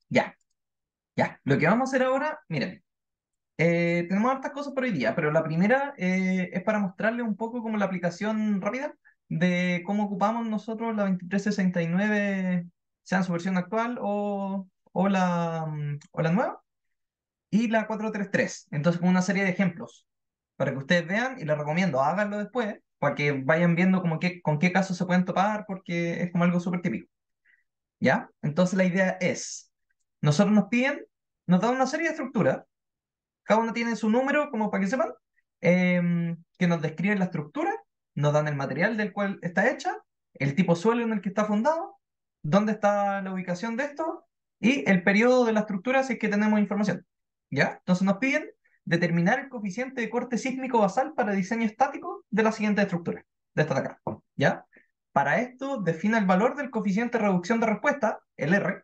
Ya, ya. Lo que vamos a hacer ahora, miren, tenemos hartas cosas por hoy día, pero la primera es para mostrarles un poco como la aplicación rápida de cómo ocupamos nosotros la 2369, sea en su versión actual o la nueva, y la 433. Entonces, con una serie de ejemplos para que ustedes vean y les recomiendo, háganlo después, para que vayan viendo como con qué casos se pueden topar, porque es como algo súper típico. ¿Ya? Entonces, la idea es, nosotros nos piden, nos dan una serie de estructuras, cada una tiene su número, como para que sepan, que nos describen la estructura, nos dan el material del cual está hecha, el tipo suelo en el que está fundado, dónde está la ubicación de esto y el periodo de la estructura si es que tenemos información. ¿Ya? Entonces nos piden determinar el coeficiente de corte sísmico basal para diseño estático de la siguiente estructura, de esta de acá. ¿Ya? Para esto, define el valor del coeficiente de reducción de respuesta, el R,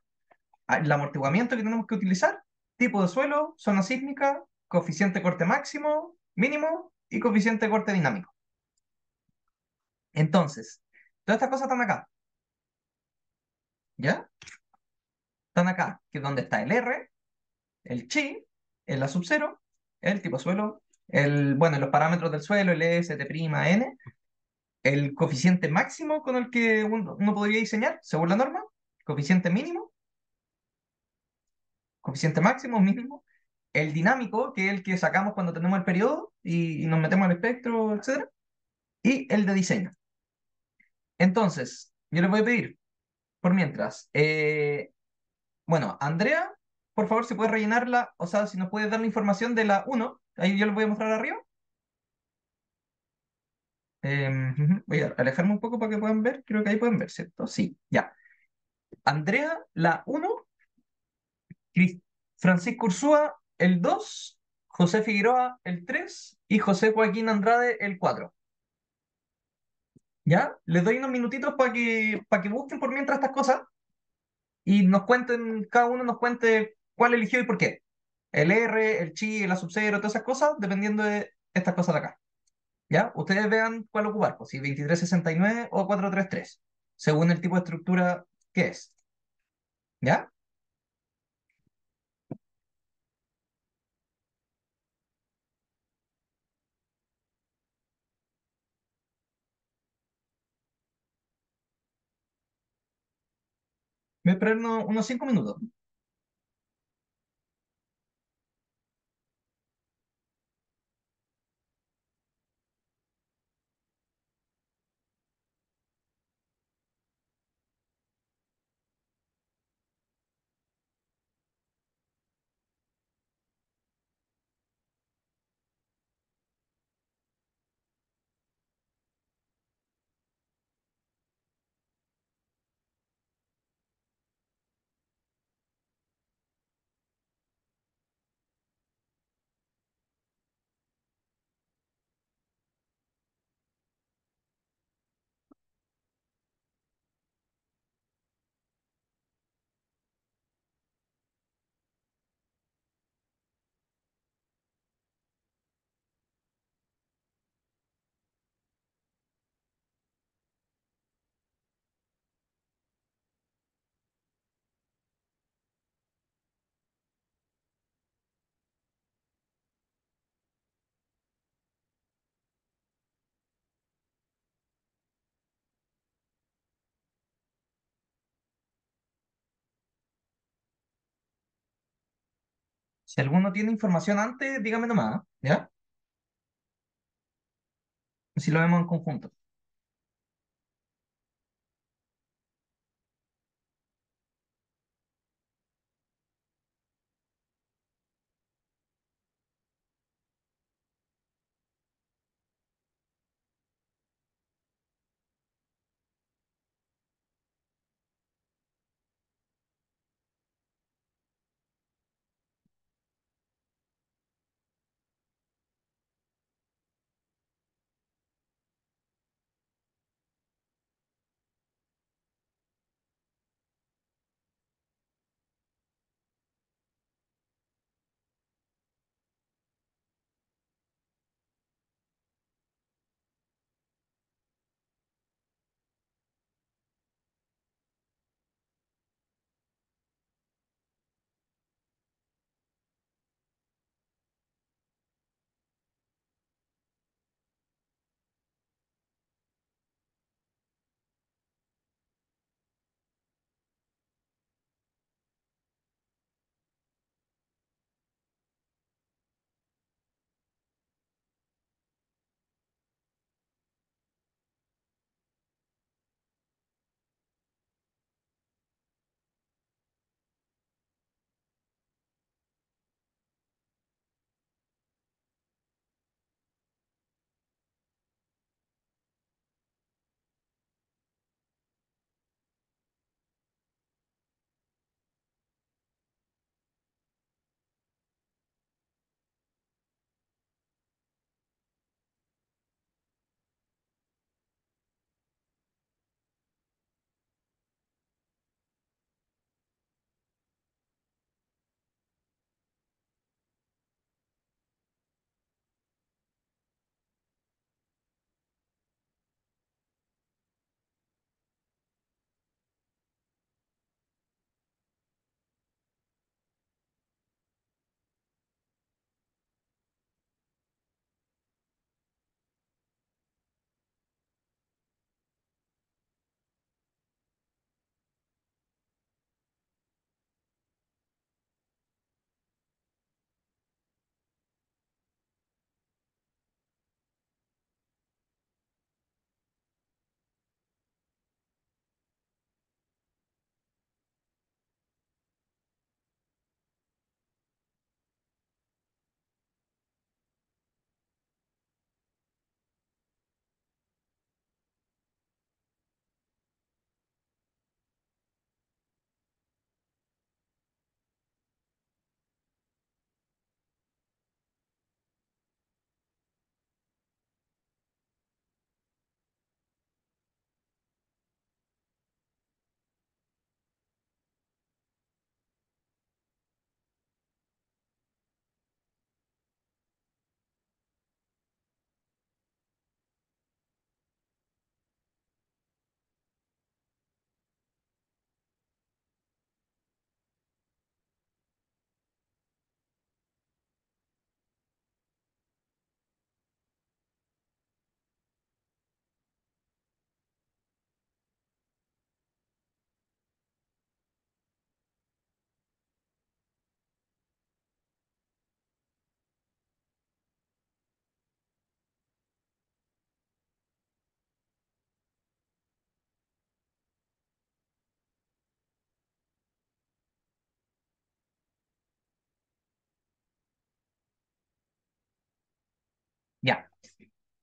el amortiguamiento que tenemos que utilizar, tipo de suelo, zona sísmica, coeficiente de corte máximo, mínimo y coeficiente de corte dinámico. Entonces, todas estas cosas están acá, ¿ya? Están acá, que es donde está el R, el chi, el A sub 0, el tipo suelo, bueno, los parámetros del suelo, el S, T', N, el coeficiente máximo con el que uno podría diseñar, según la norma, coeficiente mínimo, coeficiente máximo, mínimo, el dinámico, que es el que sacamos cuando tenemos el periodo y nos metemos al espectro, etcétera, y el de diseño. Entonces, yo les voy a pedir, por mientras, bueno, Andrea, por favor, si puedes rellenarla, o sea, si nos puedes dar la información de la uno, ahí yo les voy a mostrar arriba. Voy a alejarme un poco para que puedan ver, creo que ahí pueden ver, ¿cierto? Sí, ya. Andrea, la uno, Francisco Ursúa, el 2, José Figueroa, el 3 y José Joaquín Andrade, el 4. ¿Ya? Les doy unos minutitos para que busquen por mientras estas cosas y nos cuenten, cada uno nos cuente cuál eligió y por qué. El R, el chi, el A sub 0, todas esas cosas, dependiendo de estas cosas de acá. ¿Ya? Ustedes vean cuál ocupar, pues si 2369 o 433, según el tipo de estructura que es. ¿Ya? Voy a esperar unos 5 minutos. Si alguno tiene información antes, dígame nomás, ¿ya? Si lo vemos en conjunto.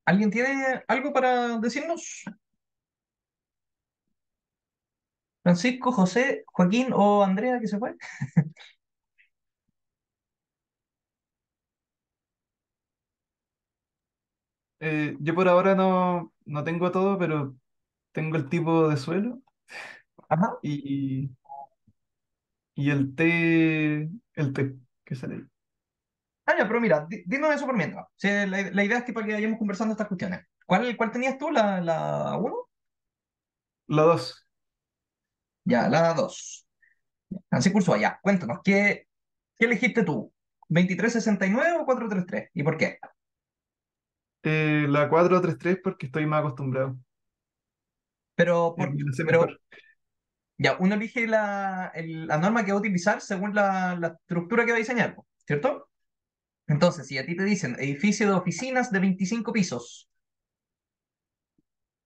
¿Alguien tiene algo para decirnos? Francisco, José, Joaquín o Andrea, que se fue. Yo por ahora no tengo todo, pero tengo el tipo de suelo Ajá. y, y el té que sale ahí. Ah, ya, pero mira, dinos eso por mientras. Sí, la idea es que para que vayamos conversando estas cuestiones. ¿Cuál tenías tú? ¿La uno? La dos, Ya, la 2. Así curso allá. Cuéntanos, ¿qué elegiste tú? ¿2369 o 433? ¿Y por qué? la 433 porque estoy más acostumbrado. Pero, Me la sé pero mejor. ya, uno elige la norma que va a utilizar según la estructura que va a diseñar, po, ¿cierto? Entonces, si a ti te dicen edificio de oficinas de 25 pisos,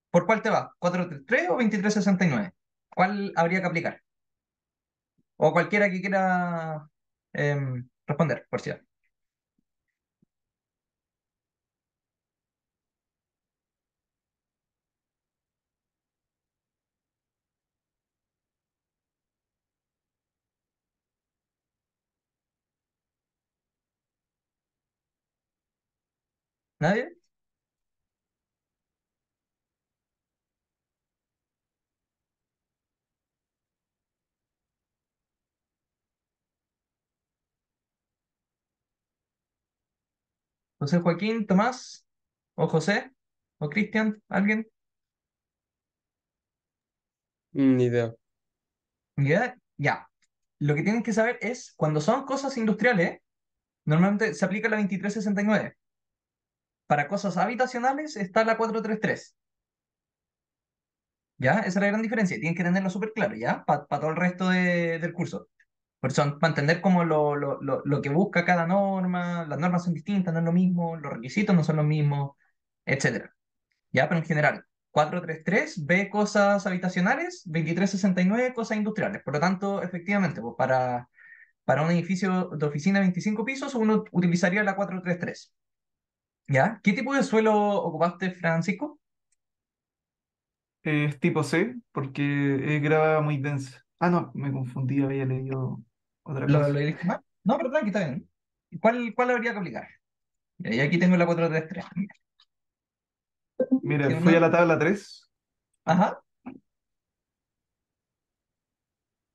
¿por cuál te va? ¿433 o 2369? ¿Cuál habría que aplicar? O cualquiera que quiera responder, por cierto. ¿Nadie? José Joaquín, Tomás, o José, o Cristian, ¿alguien? Ni idea. ¿Ya? Ya. Lo que tienen que saber es, cuando son cosas industriales, normalmente se aplica la 2369. Para cosas habitacionales está la 433. ¿Ya? Esa es la gran diferencia. Tienen que tenerlo súper claro, ¿ya? Para todo el resto del curso. Por eso, para entender cómo lo que busca cada norma, las normas son distintas, no es lo mismo, los requisitos no son los mismos, etcétera. ¿Ya? Pero en general, 433 ve cosas habitacionales, 2369 cosas industriales. Por lo tanto, efectivamente, pues para un edificio de oficina de 25 pisos, uno utilizaría la 433. ¿Ya? ¿Qué tipo de suelo ocupaste, Francisco? Es tipo C porque es grava muy densa. Ah, no, me confundí, había leído otra ¿Lo cosa. dijiste mal? No, pero tranqui, está bien. ¿Cuál habría que aplicar? Y aquí tengo la 433. Mira, Si fui uno... a la tabla 3. Ajá,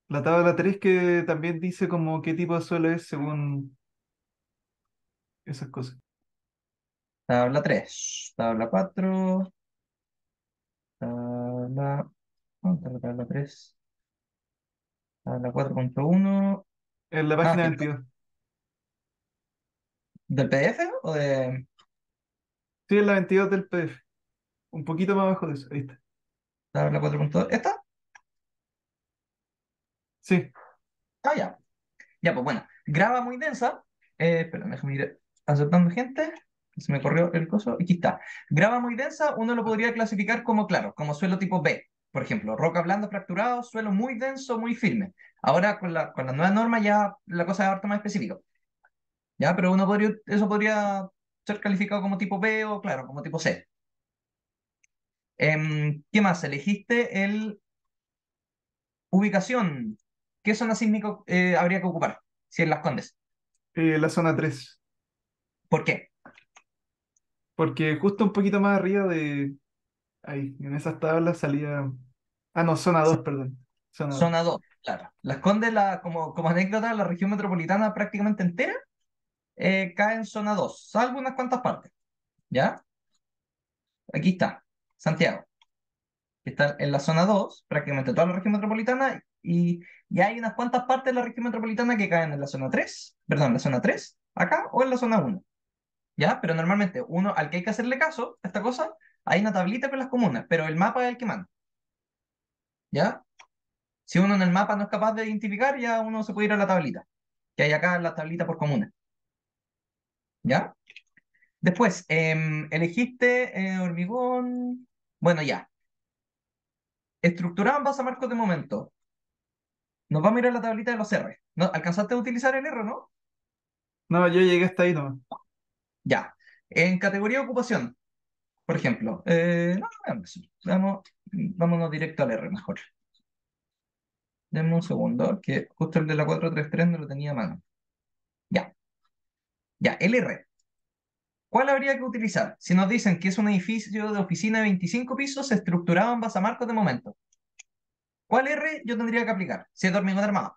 La tabla 3 que también dice como qué tipo de suelo es según esas cosas. tabla 3, tabla 4, tabla... tabla 3, tabla 4.1. En la Ah, página fíjate. 22. ¿Del PDF o de Sí, en la 22 del PDF. Un poquito más abajo de eso. Ahí está. tabla 4.2? ¿Esta? Sí, Ah, ya. Ya, pues bueno. Grava muy densa. Espera, déjame ir aceptando gente. Se me corrió el coso. Aquí está. Grava muy densa, uno lo podría clasificar como, claro, como suelo tipo B. Por ejemplo, roca blanda fracturado, suelo muy denso, muy firme. Ahora con la nueva norma ya la cosa es harto más específica. Ya, pero eso podría ser calificado como tipo B o, claro, como tipo C. ¿Qué más? Elegiste el ubicación. ¿Qué zona sísmica habría que ocupar? Si en Las Condes. la zona 3. ¿Por qué? Porque justo un poquito más arriba de ahí, en esas tablas salía. Ah, no, zona 2, perdón. Zona 2. Zona 2, claro. Las Condes, como anécdota, la región metropolitana prácticamente entera cae en zona 2, salvo unas cuantas partes. ¿Ya? Aquí está, Santiago, que está en la zona 2, prácticamente toda la región metropolitana, y ya hay unas cuantas partes de la región metropolitana que caen en la zona 3, perdón, en la zona 3 acá, o en la zona 1. ¿Ya? Pero normalmente uno al que hay que hacerle caso a esta cosa, hay una tablita con las comunas, pero el mapa es el que manda. ¿Ya? Si uno en el mapa no es capaz de identificar, ya uno se puede ir a la tablita, que hay acá en la tablita por comuna. ¿Ya? Después, elegiste hormigón. Bueno, ya. Estructurado en base a marcos de momento. Nos vamos a ir a la tablita de los R. ¿No? ¿Alcanzaste a utilizar el R, no? No, yo llegué hasta ahí nomás. Ya. En categoría de ocupación. Por ejemplo, no, veamos eso. Vámonos directo al R mejor. Denme un segundo, que justo el de la 433 no lo tenía a mano. Ya, ya, el R. ¿Cuál habría que utilizar? Si nos dicen que es un edificio de oficina de 25 pisos estructurado en basamarcos de momento. ¿Cuál R yo tendría que aplicar? Si es de hormigón armado,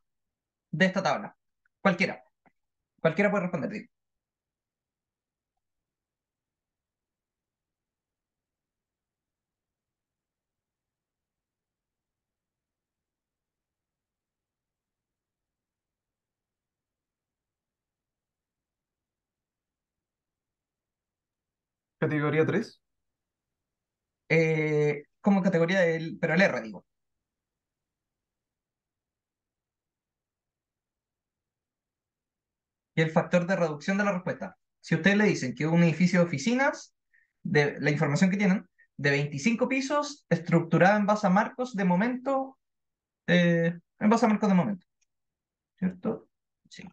de esta tabla. Cualquiera. Cualquiera puede responder. Digo. Categoría 3. Como categoría del, pero el R, digo. Y el factor de reducción de la respuesta. Si ustedes le dicen que es un edificio de oficinas, de la información que tienen, de 25 pisos, estructurada en base a marcos de momento, en base a marcos de momento, ¿cierto? Sí.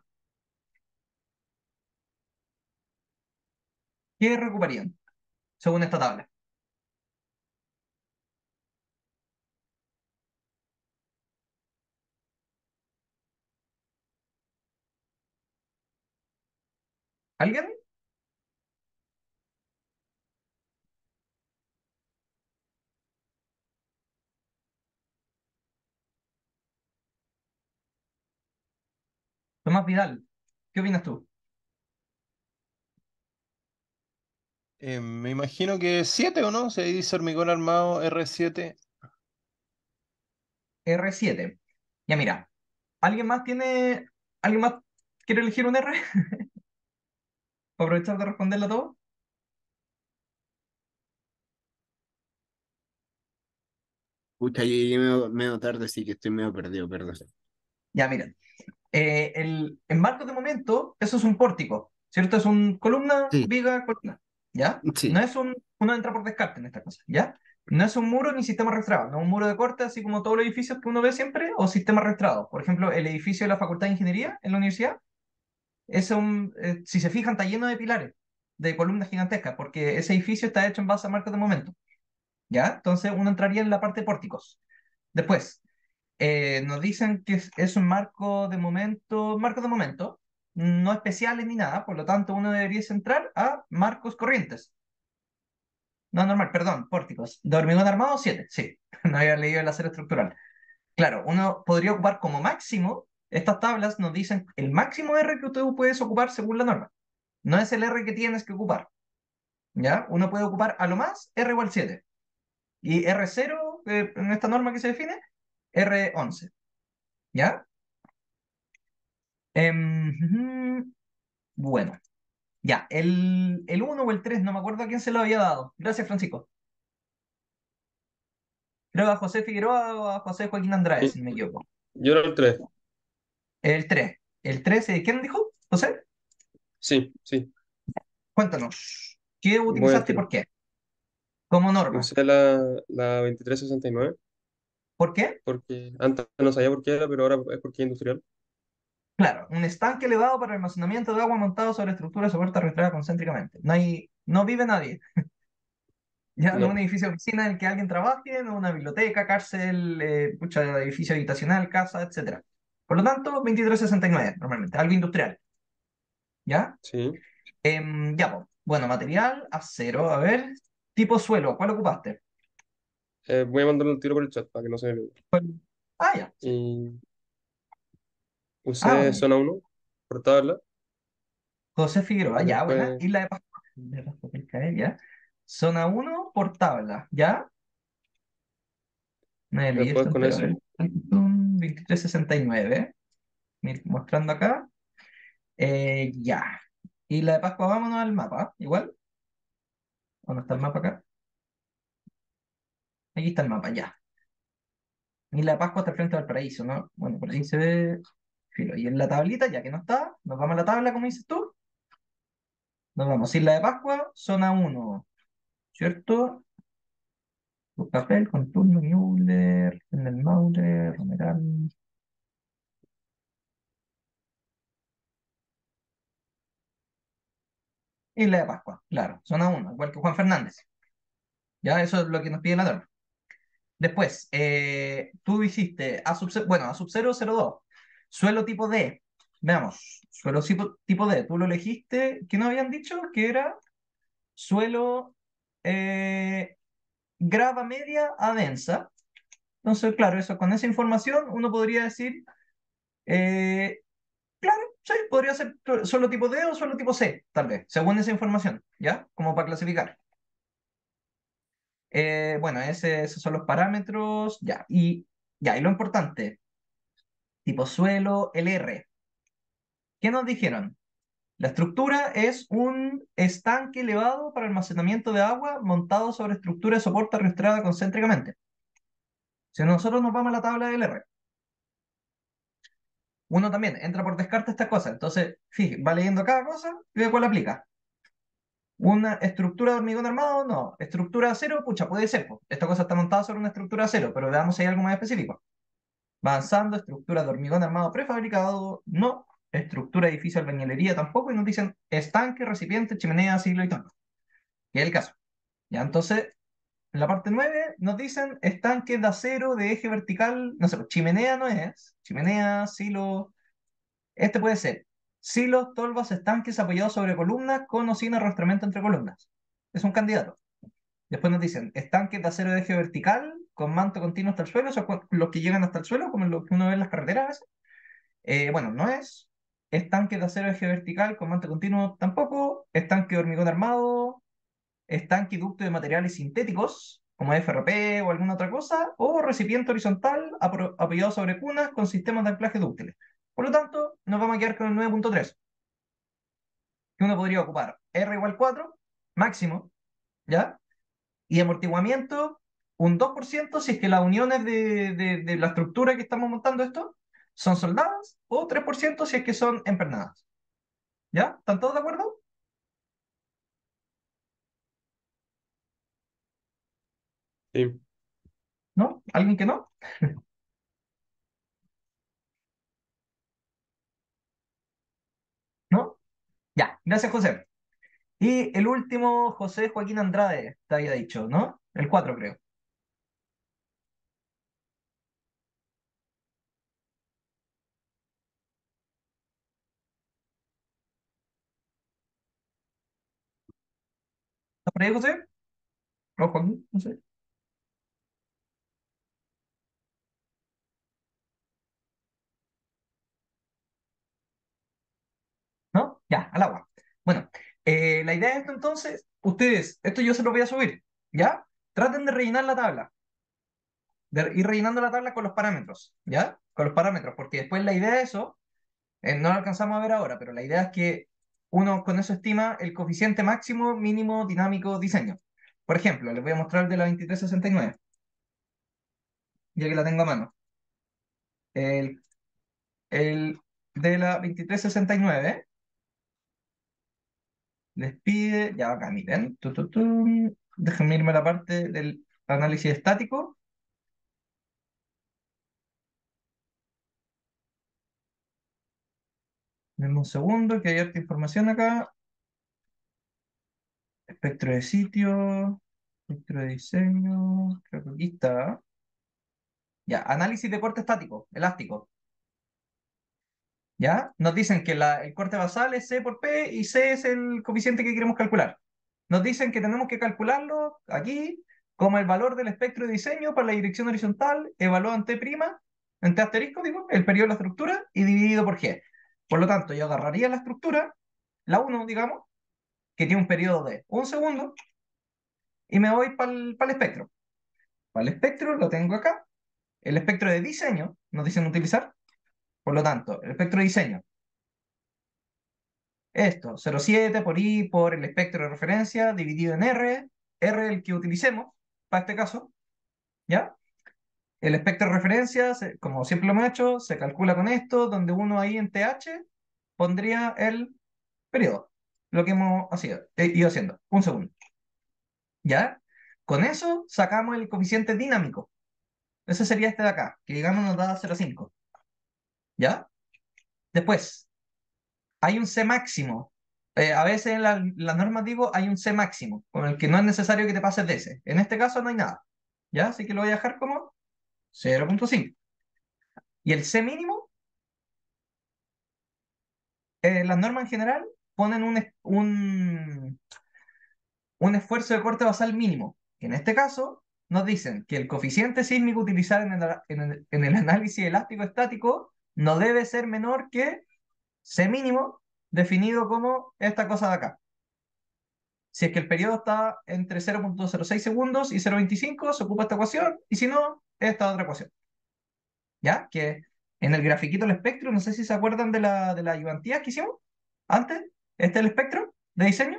¿Qué recuperarían según esta tabla? ¿Alguien? Tomás Vidal, ¿qué opinas tú? Me imagino que 7 o no, se dice hormigón armado R7. R7. Ya mira, ¿alguien más quiere elegir un R? Para aprovechar de responderlo todo. Pucha, yo llegué medio tarde, sí que estoy medio perdido, perdón. Ya, miren. En marcos de momento, eso es un pórtico, ¿cierto? Es un columna, Sí, viga, columna, ¿ya? No sí. es uno entra por descarte en esta cosa, ¿ya? No es un muro ni sistema arrastrado, no es un muro de corte, así como todos los edificios que uno ve siempre, o sistema arrastrado. Por ejemplo, el edificio de la Facultad de Ingeniería en la universidad, si se fijan, está lleno de pilares, de columnas gigantescas, porque ese edificio está hecho en base a marcos de momento, ¿ya? Entonces uno entraría en la parte de pórticos. Después, nos dicen que es un marco de momento, no especiales ni nada, por lo tanto uno debería centrar a marcos corrientes. No normal, perdón, pórticos. De hormigón armado, 7, sí, no había leído el acero estructural. Claro, uno podría ocupar como máximo, estas tablas nos dicen el máximo R que tú puedes ocupar según la norma. No es el R que tienes que ocupar, ¿ya? Uno puede ocupar a lo más R igual 7. Y R0, en esta norma que se define, R11, ¿ya? Ujú. Bueno, ya, el uno o el 3 no me acuerdo a quién se lo había dado. Gracias, Francisco. Creo a José Figueroa o a José Joaquín Andrade, Sí, si no me equivoco. yo era el 3. El 3. El 3, ¿quién dijo? José, Sí, sí. cuéntanos. ¿Qué Voy al utilizaste y tiro. por qué? Como norma. Usé la 2369 ¿Por qué? porque antes no sabía por qué era, pero ahora es porque es industrial. Claro, un estanque elevado para almacenamiento de agua montado sobre estructura de soporte arrastrada concéntricamente. No vive nadie. Ya no es un No, edificio de oficina en el que alguien trabaje, no es una biblioteca, cárcel, edificio habitacional, casa, etcétera. Por lo tanto, 2369 normalmente, algo industrial. ¿Ya? sí. Ya, pues. Bueno, material, acero, a ver. Tipo suelo, ¿cuál ocupaste? Voy a mandarle un tiro por el chat para que no se me olvide. Ah, ya, sí. Y Ah, usé bueno, ya. zona uno por tabla. José Figueroa, ya, buena. Después, Isla de Pascua. De Pascua, Pilcael, ya. Zona uno por tabla, ¿ya? Me leí después esto con entero, a eso, ver. 2369. Mostrando acá. Ya. Isla de Pascua, vámonos al mapa. ¿Igual? ¿O no está el mapa acá? Aquí está el mapa, ya. Isla de Pascua está al frente del paraíso, ¿no? Bueno, por ahí se ve. Filo. Y en la tablita, ya que no está, nos vamos a la tabla, como dices tú. Nos vamos. Isla de Pascua, zona uno, ¿cierto? Papel, Contorno, Müller, el Maurer, Romeral. Isla de Pascua, claro, zona uno, igual que Juan Fernández. Ya, eso es lo que nos pide la norma. Después, tú hiciste A sub 0, bueno, A sub 0, 02. Suelo tipo D. Veamos, suelo tipo D. Tú lo elegiste, ¿qué nos habían dicho? Que era suelo eh, grava media a densa. Entonces, claro, eso, con esa información uno podría decir, eh, claro, sí, podría ser suelo tipo D o suelo tipo C, tal vez, según esa información, ¿ya? Como para clasificar. Bueno, esos son los parámetros, ya, y lo importante, tipo suelo, LR. ¿Qué nos dijeron? La estructura es un estanque elevado para almacenamiento de agua montado sobre estructura de soporte arrastrada concéntricamente. Si nosotros nos vamos a la tabla de LR, uno también entra por descarte estas cosas. Entonces, fíjate, va leyendo cada cosa y ve cuál aplica. ¿Una estructura de hormigón armado? No. ¿Estructura de acero? Pucha, puede ser, po. Esta cosa está montada sobre una estructura de acero, pero veamos si hay algo más específico. Avanzando, estructura de hormigón armado prefabricado, no. Estructura de edificio de albañilería tampoco, y nos dicen estanque, recipiente, chimenea, siglo y tanto. Y es el caso. Ya, entonces, en la parte 9 nos dicen estanque de acero de eje vertical, no sé, pues, chimenea no es, chimenea, silo, este puede ser silos, tolvas, estanques apoyados sobre columnas con o sin arrastramiento entre columnas. Es un candidato. Después nos dicen estanques de acero de eje vertical con manto continuo hasta el suelo, o sea, los que llegan hasta el suelo, como los que uno ve en las carreteras a veces. Bueno, no es. Estanque de acero de eje vertical con manto continuo tampoco. Estanque de hormigón armado. Estanque y ducto de materiales sintéticos, como FRP o alguna otra cosa. O recipiente horizontal apoyado sobre cunas con sistemas de anclaje dúctiles. Por lo tanto, nos vamos a quedar con el 9.3, que uno podría ocupar R igual 4, máximo, ¿ya? Y amortiguamiento, un 2% si es que las uniones de la estructura que estamos montando esto son soldadas, o 3% si es que son empernadas. ¿Ya? ¿Están todos de acuerdo? Sí. ¿No? ¿Alguien que no? ¿No? Ya, gracias, José. Y el último, José Joaquín Andrade, te había dicho, ¿no? El 4 creo. ¿Estás por ahí, José? ¿O Joaquín? No sé. ¿No? Ya, al agua. Bueno, la idea de esto entonces, ustedes, esto yo se lo voy a subir, ¿ya? Traten de rellenar la tabla, de ir rellenando la tabla con los parámetros, ¿ya? Con los parámetros, porque después la idea de eso, no lo alcanzamos a ver ahora, pero la idea es que uno con eso estima el coeficiente máximo, mínimo, dinámico, diseño. Por ejemplo, les voy a mostrar el de la 2369, ya que la tengo a mano. El, el de la 2369 les pide, ya acá, miren, déjenme irme a la parte del análisis estático. Denme un segundo, que hay harta información acá. Espectro de sitio, espectro de diseño, creo que aquí está. Ya, análisis de corte estático, elástico. ¿Ya? Nos dicen que el corte basal es C por P y C es el coeficiente que queremos calcular. Nos dicen que tenemos que calcularlo aquí como el valor del espectro de diseño para la dirección horizontal evaluado en T', en T asterisco, digo, el periodo de la estructura, y dividido por G. Por lo tanto, yo agarraría la estructura, la 1, digamos, que tiene un periodo de un segundo, y me voy para el espectro. Para el espectro lo tengo acá. El espectro de diseño nos dicen utilizar. Por lo tanto, el espectro de diseño, esto, 0,7 por I por el espectro de referencia dividido en R el que utilicemos para este caso, ¿ya? El espectro de referencia, como siempre lo hemos hecho, se calcula con esto, donde uno ahí en TH pondría el periodo, lo que hemos ido haciendo. Un segundo, ¿ya? Con eso sacamos el coeficiente dinámico. Ese sería este de acá, que digamos nos da 0,5, ¿ya? Después, hay un C máximo, A veces en las normas digo hay un C máximo, con el que no es necesario que te pases de ese. En este caso no hay nada, ¿ya? Así que lo voy a dejar como 0.5. Y el C mínimo, las normas en general ponen un esfuerzo de corte basal mínimo. Que en este caso nos dicen que el coeficiente sísmico utilizado en el análisis elástico estático no debe ser menor que C mínimo, definido como esta cosa de acá. Si es que el periodo está entre 0.06 segundos y 0.25, se ocupa esta ecuación, y si no, esta otra ecuación. ¿Ya? Que en el grafiquito del espectro, no sé si se acuerdan de la ayudantías que hicimos antes, este es el espectro de diseño,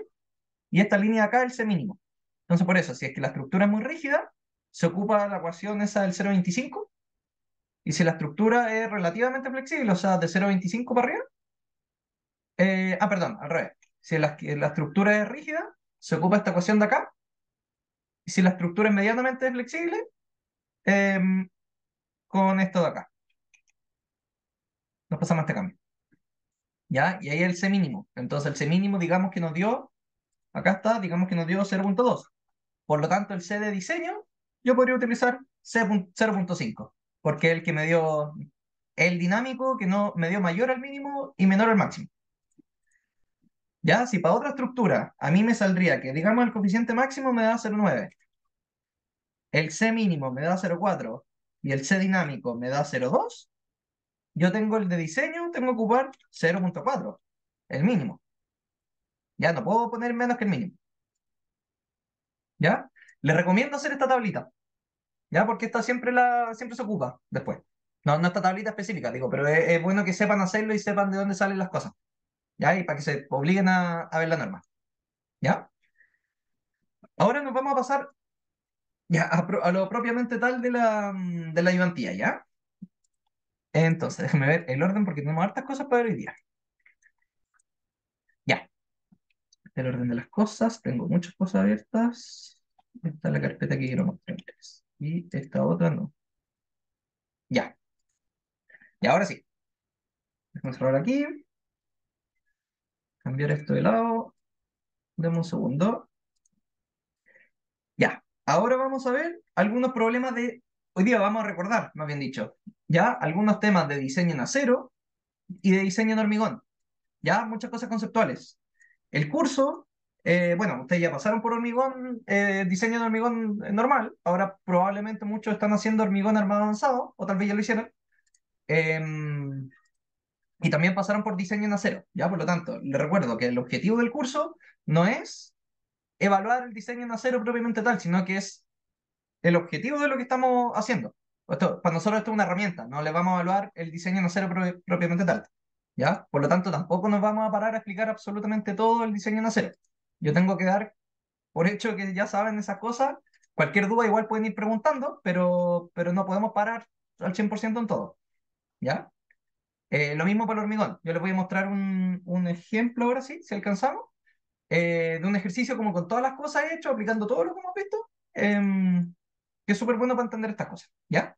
y esta línea de acá es el C mínimo. Entonces, por eso, si es que la estructura es muy rígida, se ocupa la ecuación esa del 0.25, y si la estructura es relativamente flexible, o sea, de 0.25 para arriba, perdón, al revés. Si la estructura es rígida, se ocupa esta ecuación de acá, y si la estructura es medianamente flexible, em, con esto de acá. Nos pasamos a este cambio. ¿Ya? Y ahí el C mínimo. Entonces el C mínimo, digamos que nos dio, acá está, digamos que nos dio 0.2. Por lo tanto, el C de diseño, yo podría utilizar 0.5, porque es el que me dio el dinámico, que no me dio mayor al mínimo y menor al máximo. ¿Ya? Si para otra estructura a mí me saldría que, digamos, el coeficiente máximo me da 0.9, el C mínimo me da 0.4 y el C dinámico me da 0.2, yo tengo el de diseño, tengo que ocupar 0.4, el mínimo. Ya no puedo poner menos que el mínimo. ¿Ya? Les recomiendo hacer esta tablita, ¿ya? Porque esta siempre se ocupa después. No, no esta tablita específica, digo, pero es bueno que sepan hacerlo y sepan de dónde salen las cosas, ¿ya? Y para que se obliguen a ver la norma, ¿ya? Ahora nos vamos a pasar ya a lo propiamente tal de la ayudantía, ¿ya? Entonces, déjenme ver el orden porque tenemos hartas cosas para ver hoy día. Ya, el orden de las cosas, tengo muchas cosas abiertas. Esta es la carpeta que quiero mostrarles. Y esta otra no. Ya, y ahora sí. Déjenme cerrar aquí, cambiar esto de lado. Deme un segundo. Ya, ahora vamos a ver algunos problemas de... Hoy día vamos a recordar, más bien dicho, ya algunos temas de diseño en acero y de diseño en hormigón. Ya, muchas cosas conceptuales. El curso, bueno, ustedes ya pasaron por hormigón, diseño de hormigón normal. Ahora probablemente muchos están haciendo hormigón armado avanzado, o tal vez ya lo hicieron. Em, y también pasaron por diseño en acero. Ya, por lo tanto, les recuerdo que el objetivo del curso no es evaluar el diseño en acero propiamente tal, sino que es el objetivo de lo que estamos haciendo. Para nosotros esto es una herramienta, no le vamos a evaluar el diseño en acero propiamente tal. ¿Ya? Por lo tanto, tampoco nos vamos a parar a explicar absolutamente todo el diseño en acero. Yo tengo que dar por hecho que ya saben esas cosas. Cualquier duda igual pueden ir preguntando, pero no podemos parar al 100% en todo. ¿Ya? Lo mismo para el hormigón. Yo les voy a mostrar un ejemplo ahora sí, si alcanzamos, de un ejercicio como con todas las cosas hechas, aplicando todo lo que hemos visto, que es súper bueno para entender estas cosas. ¿Ya?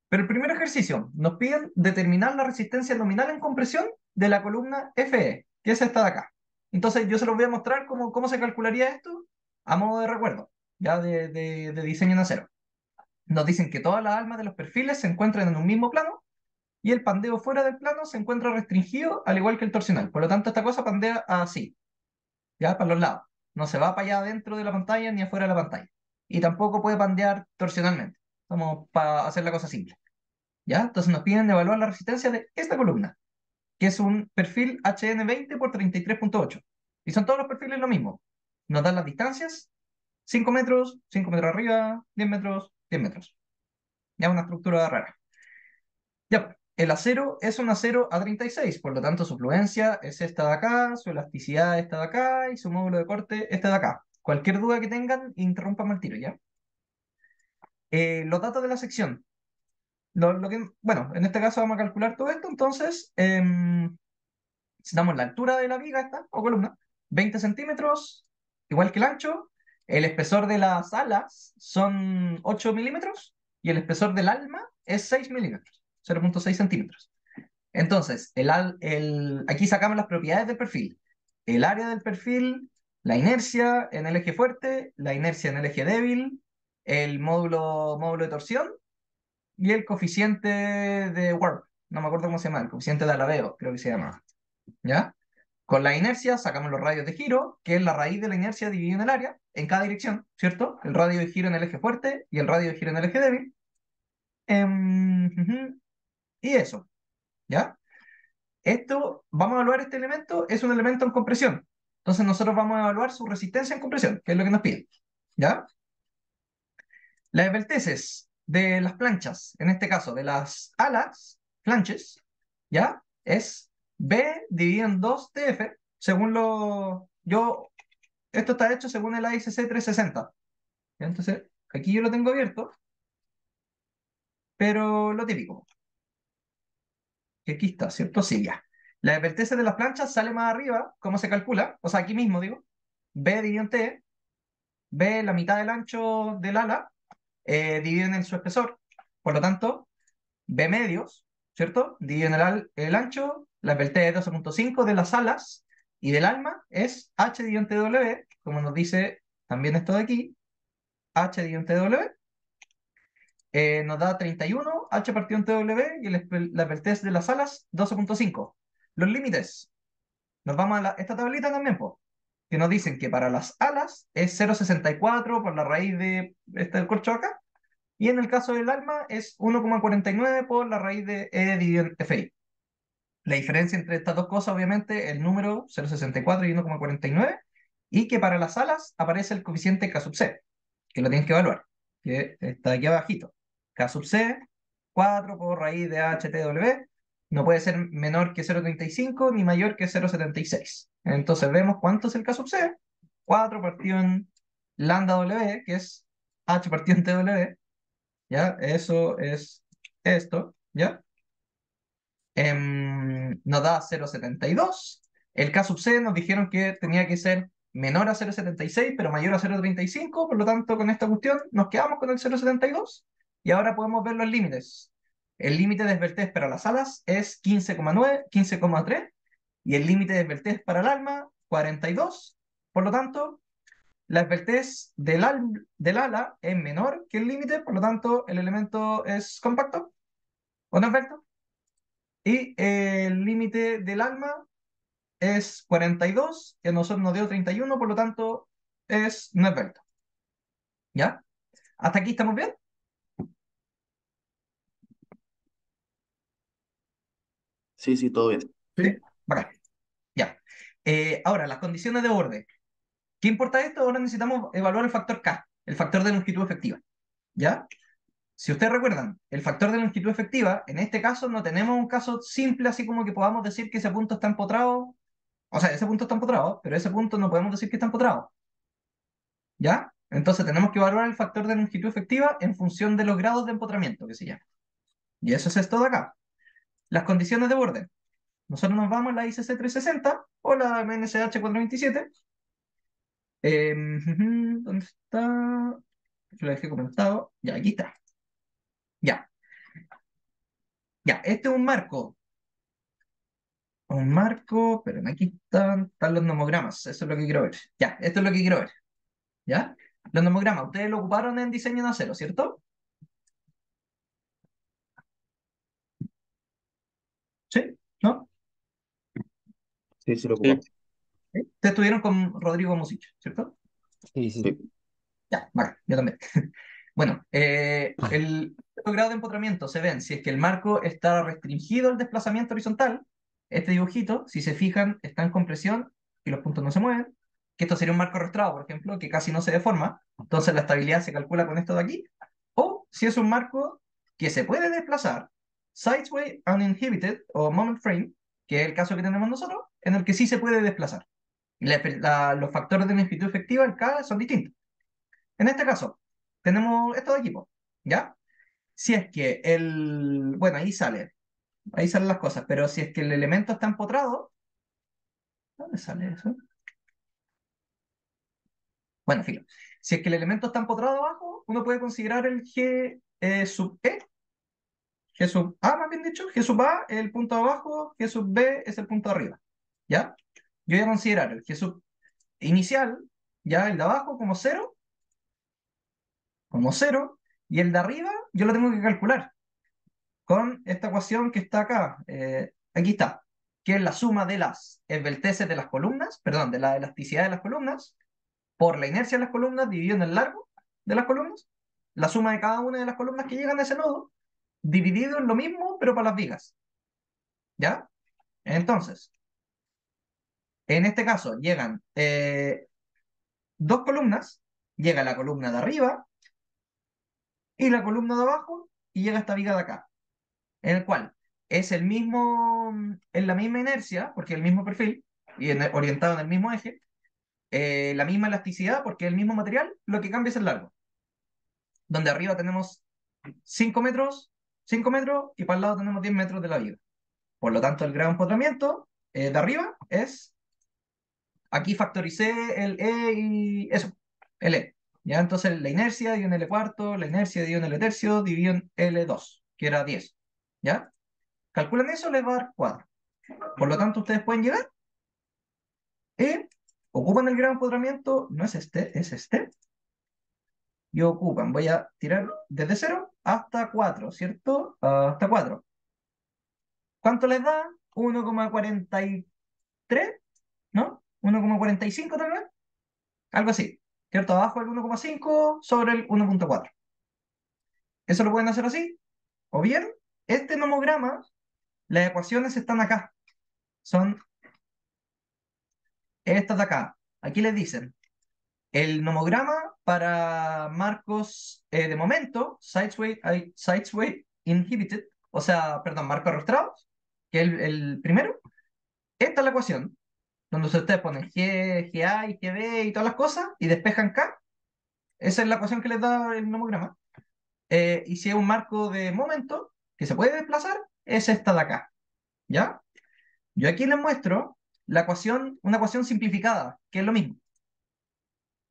Pero el primer ejercicio, nos piden determinar la resistencia nominal en compresión de la columna FE, que es esta de acá. Entonces yo se los voy a mostrar cómo se calcularía esto a modo de recuerdo, ya de diseño en acero. Nos dicen que todas las almas de los perfiles se encuentran en un mismo plano y el pandeo fuera del plano se encuentra restringido al igual que el torsional. Por lo tanto, esta cosa pandea así, ya para los lados. No se va para allá dentro de la pantalla ni afuera de la pantalla. Y tampoco puede pandear torsionalmente. Vamos para hacer la cosa simple. ¿Ya? Entonces nos piden evaluar la resistencia de esta columna, que es un perfil HN20 por 33.8. Y son todos los perfiles lo mismo. Nos dan las distancias, 5 metros, 5 metros arriba, 10 metros, 10 metros. Ya una estructura rara. Ya, el acero es un acero A36, por lo tanto su fluencia es esta de acá, su elasticidad esta de acá y su módulo de corte este de acá. Cualquier duda que tengan, interrúmpame al tiro, ¿ya? Los datos de la sección. Bueno, en este caso vamos a calcular todo esto, entonces, si damos la altura de la viga esta, o columna, 20 centímetros, igual que el ancho, el espesor de las alas son 8 milímetros, y el espesor del alma es 6 milímetros, 0.6 centímetros. Entonces, aquí sacamos las propiedades del perfil. el área del perfil, la inercia en el eje fuerte, la inercia en el eje débil, el módulo de torsión y el coeficiente de warp. No me acuerdo cómo se llama, el coeficiente de alabeo, creo que se llama. ¿Ya? Con la inercia sacamos los radios de giro, que es la raíz de la inercia dividida en el área, en cada dirección, ¿cierto? El radio de giro en el eje fuerte y el radio de giro en el eje débil. Ujú. Y eso, ¿ya? Esto, vamos a evaluar este elemento, es un elemento en compresión. Entonces nosotros vamos a evaluar su resistencia en compresión, que es lo que nos pide, ¿ya? Las esbelteces de las planchas, en este caso de las alas, planches, ¿ya? Es B dividido en 2 TF, según esto está hecho según el AICC 360. ¿Ya? Entonces, aquí yo lo tengo abierto, pero lo típico, que aquí está, ¿cierto? Sí, ya. La esbelteces de las planchas sale más arriba, ¿cómo se calcula? O sea, aquí mismo digo, B dividido en T, B la mitad del ancho del ala, dividido en su espesor. Por lo tanto, B medios, ¿cierto? Dividido en el ancho, la esbeltez es 12.5 de las alas y del alma es H dividido en TW, como nos dice también esto de aquí, H dividido en TW, nos da 31, H partido en TW y la esbeltez de las alas 12.5. Los límites, nos vamos a esta tablita también, pues, que nos dicen que para las alas es 0,64 por la raíz de este corcho acá, y en el caso del alma es 1,49 por la raíz de E dividido en FI. La diferencia entre estas dos cosas, obviamente, el número 0,64 y 1,49, y que para las alas aparece el coeficiente K sub C, que lo tienes que evaluar, que está aquí abajito. K sub C, 4 por raíz de HTW, no puede ser menor que 0,35 ni mayor que 0,76. Entonces vemos cuánto es el K sub C, 4 partido en lambda W, que es H partido en TW, ¿ya? Eso es esto, ¿ya? Nos da 0,72. El K sub C nos dijeron que tenía que ser menor a 0,76, pero mayor a 0,35. Por lo tanto, con esta cuestión nos quedamos con el 0,72. Y ahora podemos ver los límites. El límite de esbeltez para las alas es 15,9, 15,3. Y el límite de esbeltez para el alma, 42. Por lo tanto, la esbeltez del ala es menor que el límite. Por lo tanto, el elemento es compacto. ¿O no, Alberto? Y el límite del alma es 42, que a nosotros nos dio 31, por lo tanto no es Belto. ¿Ya? ¿Hasta aquí estamos bien? Sí, sí, todo bien. Sí. Bacán. Ya. Ahora, las condiciones de borde. ¿Qué importa esto? Ahora necesitamos evaluar el factor K, el factor de longitud efectiva. ¿Ya? Si ustedes recuerdan, el factor de longitud efectiva, en este caso no tenemos un caso simple así como que podamos decir que ese punto está empotrado. O sea, ese punto está empotrado, pero ese punto no podemos decir que está empotrado. ¿Ya? Entonces tenemos que evaluar el factor de longitud efectiva en función de los grados de empotramiento, que se llama. Y eso es esto de acá. Las condiciones de borde. Nosotros nos vamos a la ICC 360 o la MNSH 427. ¿Dónde está? Yo lo dejé comentado. Ya, aquí está. Ya. Ya, este es un marco. Un marco, pero aquí están los nomogramas. Eso es lo que quiero ver. Ya, esto es lo que quiero ver. ¿Ya? Los nomogramas, ustedes lo ocuparon en diseño en acero, ¿cierto? ¿Sí? ¿No? Sí, sí, lo Sí, ocupamos. ¿Sí? Ustedes estuvieron con Rodrigo Musich, ¿cierto? Sí, sí. Sí. Ya, vale, yo también. Bueno, los grados de empotramiento se ven si es que el marco está restringido al desplazamiento horizontal. Este dibujito, si se fijan, está en compresión y los puntos no se mueven. Que esto sería un marco arrastrado, por ejemplo, que casi no se deforma. Entonces la estabilidad se calcula con esto de aquí. O si es un marco que se puede desplazar, sideway uninhibited o moment frame, que es el caso que tenemos nosotros, en el que sí se puede desplazar. Y los factores de longitud efectiva en K son distintos. En este caso, tenemos esto de equipo, ¿ya? Si es que bueno, ahí salen las cosas, pero si es que el elemento está empotrado, ¿dónde sale eso? Bueno, filo. Si es que el elemento está empotrado abajo, uno puede considerar el G sub E, G sub A, más bien dicho, G sub A es el punto de abajo, G sub B es el punto de arriba, ¿ya? yo voy a considerar el G sub inicial, ya el de abajo como cero, y el de arriba yo lo tengo que calcular con esta ecuación que está acá. Aquí está, que es la suma de las esbelteces de las columnas, perdón, de la elasticidad de las columnas, por la inercia de las columnas dividido en el largo de las columnas, la suma de cada una de las columnas que llegan a ese nodo, dividido en lo mismo, pero para las vigas. ¿Ya? Entonces, en este caso llegan dos columnas, llega la columna de arriba y la columna de abajo, y llega esta viga de acá, en el cual es el mismo, en la misma inercia, porque es el mismo perfil, y orientado en el mismo eje, la misma elasticidad, porque es el mismo material, lo que cambia es el largo. Donde arriba tenemos 5 metros, 5 metros, y para el lado tenemos 10 metros de la viga. Por lo tanto, el grado de empotramiento de arriba es, aquí factoricé el E y eso, el E. ¿Ya? Entonces la inercia dio en L cuarto, la inercia dio en L tercio, dividido en L2, que era 10. ¿Ya? Calculan eso, les va a dar 4. Por lo tanto, ustedes pueden llegar y ocupan el grado de empotramiento, no es este, es este, y ocupan, voy a tirar desde 0 hasta 4, ¿cierto? Hasta 4. ¿Cuánto les da? 1,43, ¿no? 1,45 tal vez, algo así, ¿cierto? Abajo el 1,5 sobre el 1,4. Eso lo pueden hacer así, o bien, este nomograma, las ecuaciones están acá, son estas de acá. Aquí les dicen, el nomograma para marcos de momento, Sidesway Inhibited, o sea, perdón, marcos arrastrados, que es el primero, esta es la ecuación, donde ustedes ponen G, GA y GB y todas las cosas, y despejan K. Esa es la ecuación que les da el nomograma. Y si es un marco de momento que se puede desplazar, es esta de acá. ¿Ya? Yo aquí les muestro la ecuación, una ecuación simplificada, que es lo mismo.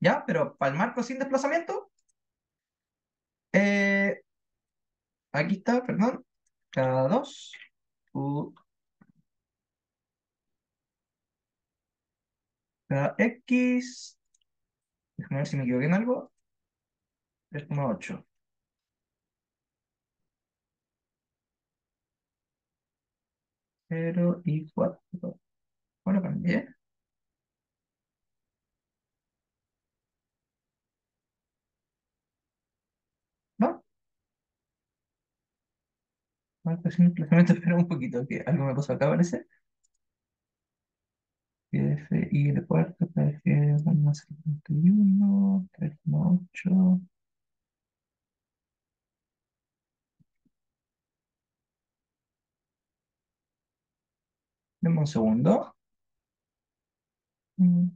¿Ya? Pero para el marco sin desplazamiento, eh, aquí está, perdón, cada 2, cada X, déjame ver si me equivoqué en algo, 3,8. 0 y 4. Bueno, cambié. ¿Va? Marco sin desplazamiento, espera un poquito, que algo me pasó acá, parece. F y el cuarto, F más 71, 3,8. Deme un segundo. Mm,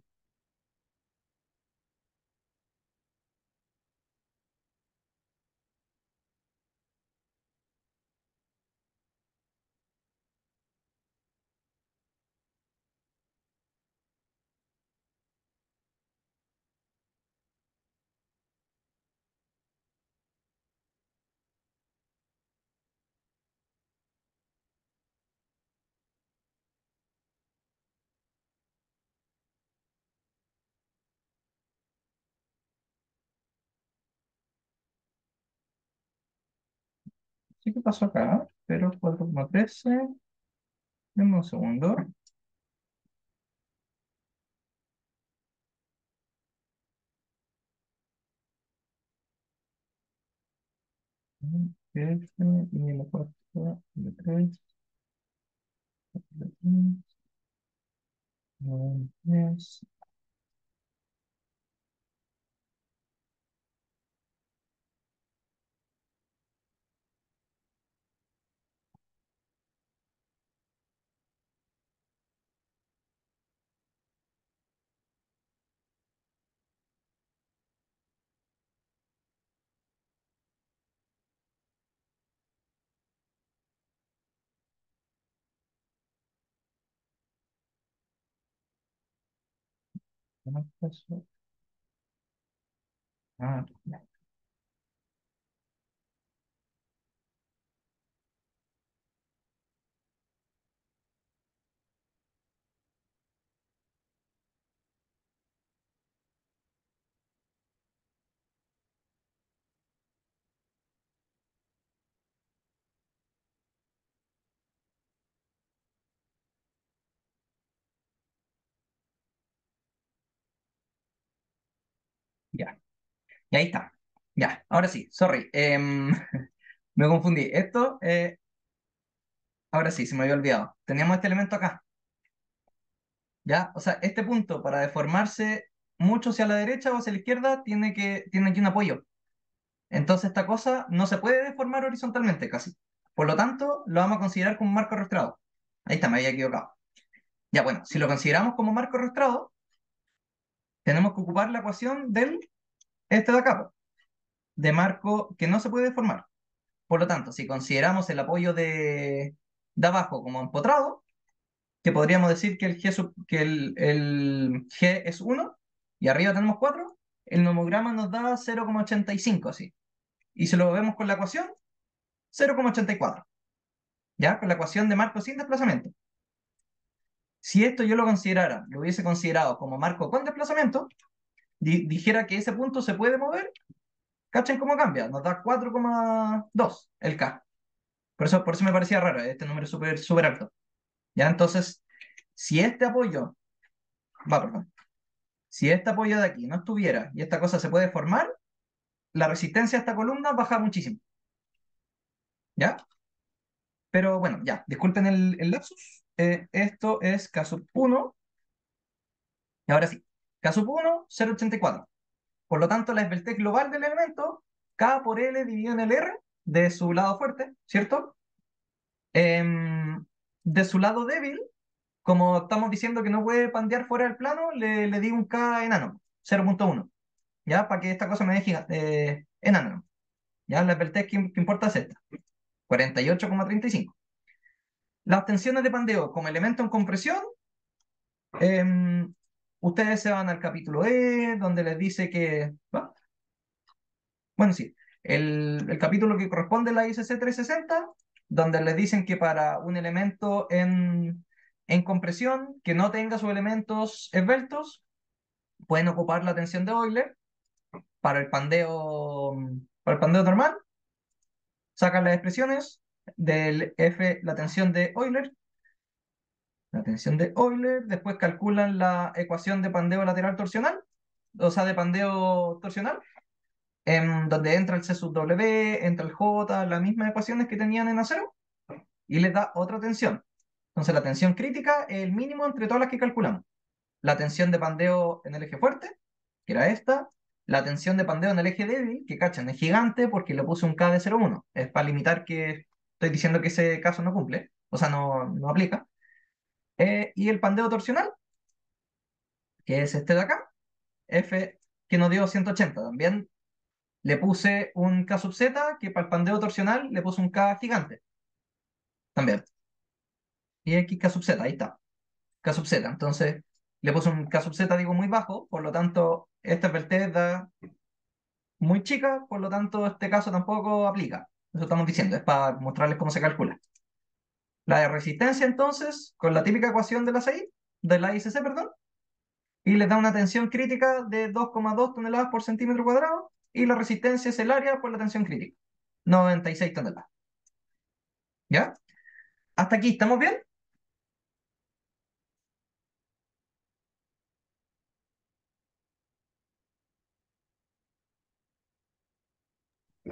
¿Sí qué pasó acá? Pero 4,13. Deme un segundo. F y el cuarto, el 3, el 10. ¿Cómo pasó? Ya. Ya. Y ahí está. Ya, ahora sí, sorry. Me confundí. Esto, ahora sí, se me había olvidado. Teníamos este elemento acá. ¿Ya? O sea, este punto para deformarse mucho hacia la derecha o hacia la izquierda tiene aquí un apoyo. Entonces esta cosa no se puede deformar horizontalmente casi. Por lo tanto, lo vamos a considerar como un marco arrastrado. Ahí está, me había equivocado. Ya, bueno, si lo consideramos como marco arrastrado, tenemos que ocupar la ecuación del este de acá, po, de marco que no se puede deformar. Por lo tanto, si consideramos el apoyo de abajo como empotrado, que podríamos decir que el G es 1 y arriba tenemos 4, el nomograma nos da 0,85 así. Y si lo vemos con la ecuación, 0,84. ¿Ya? Con la ecuación de marco sin desplazamiento. Si esto yo lo hubiese considerado como marco con desplazamiento, dijera que ese punto se puede mover, ¿cachen cómo cambia? Nos da 4,2 el K. Por eso me parecía raro, este número es súper súper alto. ¿Ya? Entonces, si este apoyo, perdón, si este apoyo de aquí no estuviera y esta cosa se puede formar, la resistencia a esta columna baja muchísimo. ¿Ya? Pero bueno, ya, disculpen el lapsus. Esto es caso 1. Y ahora sí, caso 1, 0,84. Por lo tanto, la esbeltez global del elemento, K por L dividido en el R, de su lado fuerte, ¿cierto? De su lado débil, como estamos diciendo que no puede pandear fuera del plano, le di un K enano, 0,1. ¿Ya? Para que esta cosa me deje enano. ¿Ya? La esbeltez que importa es esta, 48,35. Las tensiones de pandeo como elemento en compresión, em, ustedes se van al capítulo E, donde les dice que... ¿va? Bueno, sí, el capítulo que corresponde a la ICC 360, donde les dicen que para un elemento en compresión que no tenga sus elementos esbeltos, pueden ocupar la tensión de Euler para el pandeo normal, sacan las expresiones del F, la tensión de Euler, después calculan la ecuación de pandeo lateral torsional, o sea, de pandeo torsional, donde entra el C sub W, entra el J, las mismas ecuaciones que tenían en acero, y les da otra tensión. Entonces la tensión crítica es el mínimo entre todas las que calculamos. La tensión de pandeo en el eje fuerte, que era esta, la tensión de pandeo en el eje débil, que cachan, es gigante porque le puse un K de 0,1. Es para limitar que estoy diciendo que ese caso no cumple, o sea, no aplica. Y el pandeo torsional, que es este de acá, F, que nos dio 180. También le puse un K sub Z, que para el pandeo torsional le puse un K gigante. También. Y X K sub Z, ahí está. K sub Z. Entonces, le puse un K sub Z, digo, muy bajo, por lo tanto, esta vertez da muy chica, por lo tanto, este caso tampoco aplica. Eso estamos diciendo, es para mostrarles cómo se calcula. La de resistencia, entonces, con la típica ecuación de la ICC, perdón, y les da una tensión crítica de 2,2 toneladas por centímetro cuadrado, y la resistencia es el área por la tensión crítica, 96 toneladas. ¿Ya? ¿Hasta aquí estamos bien?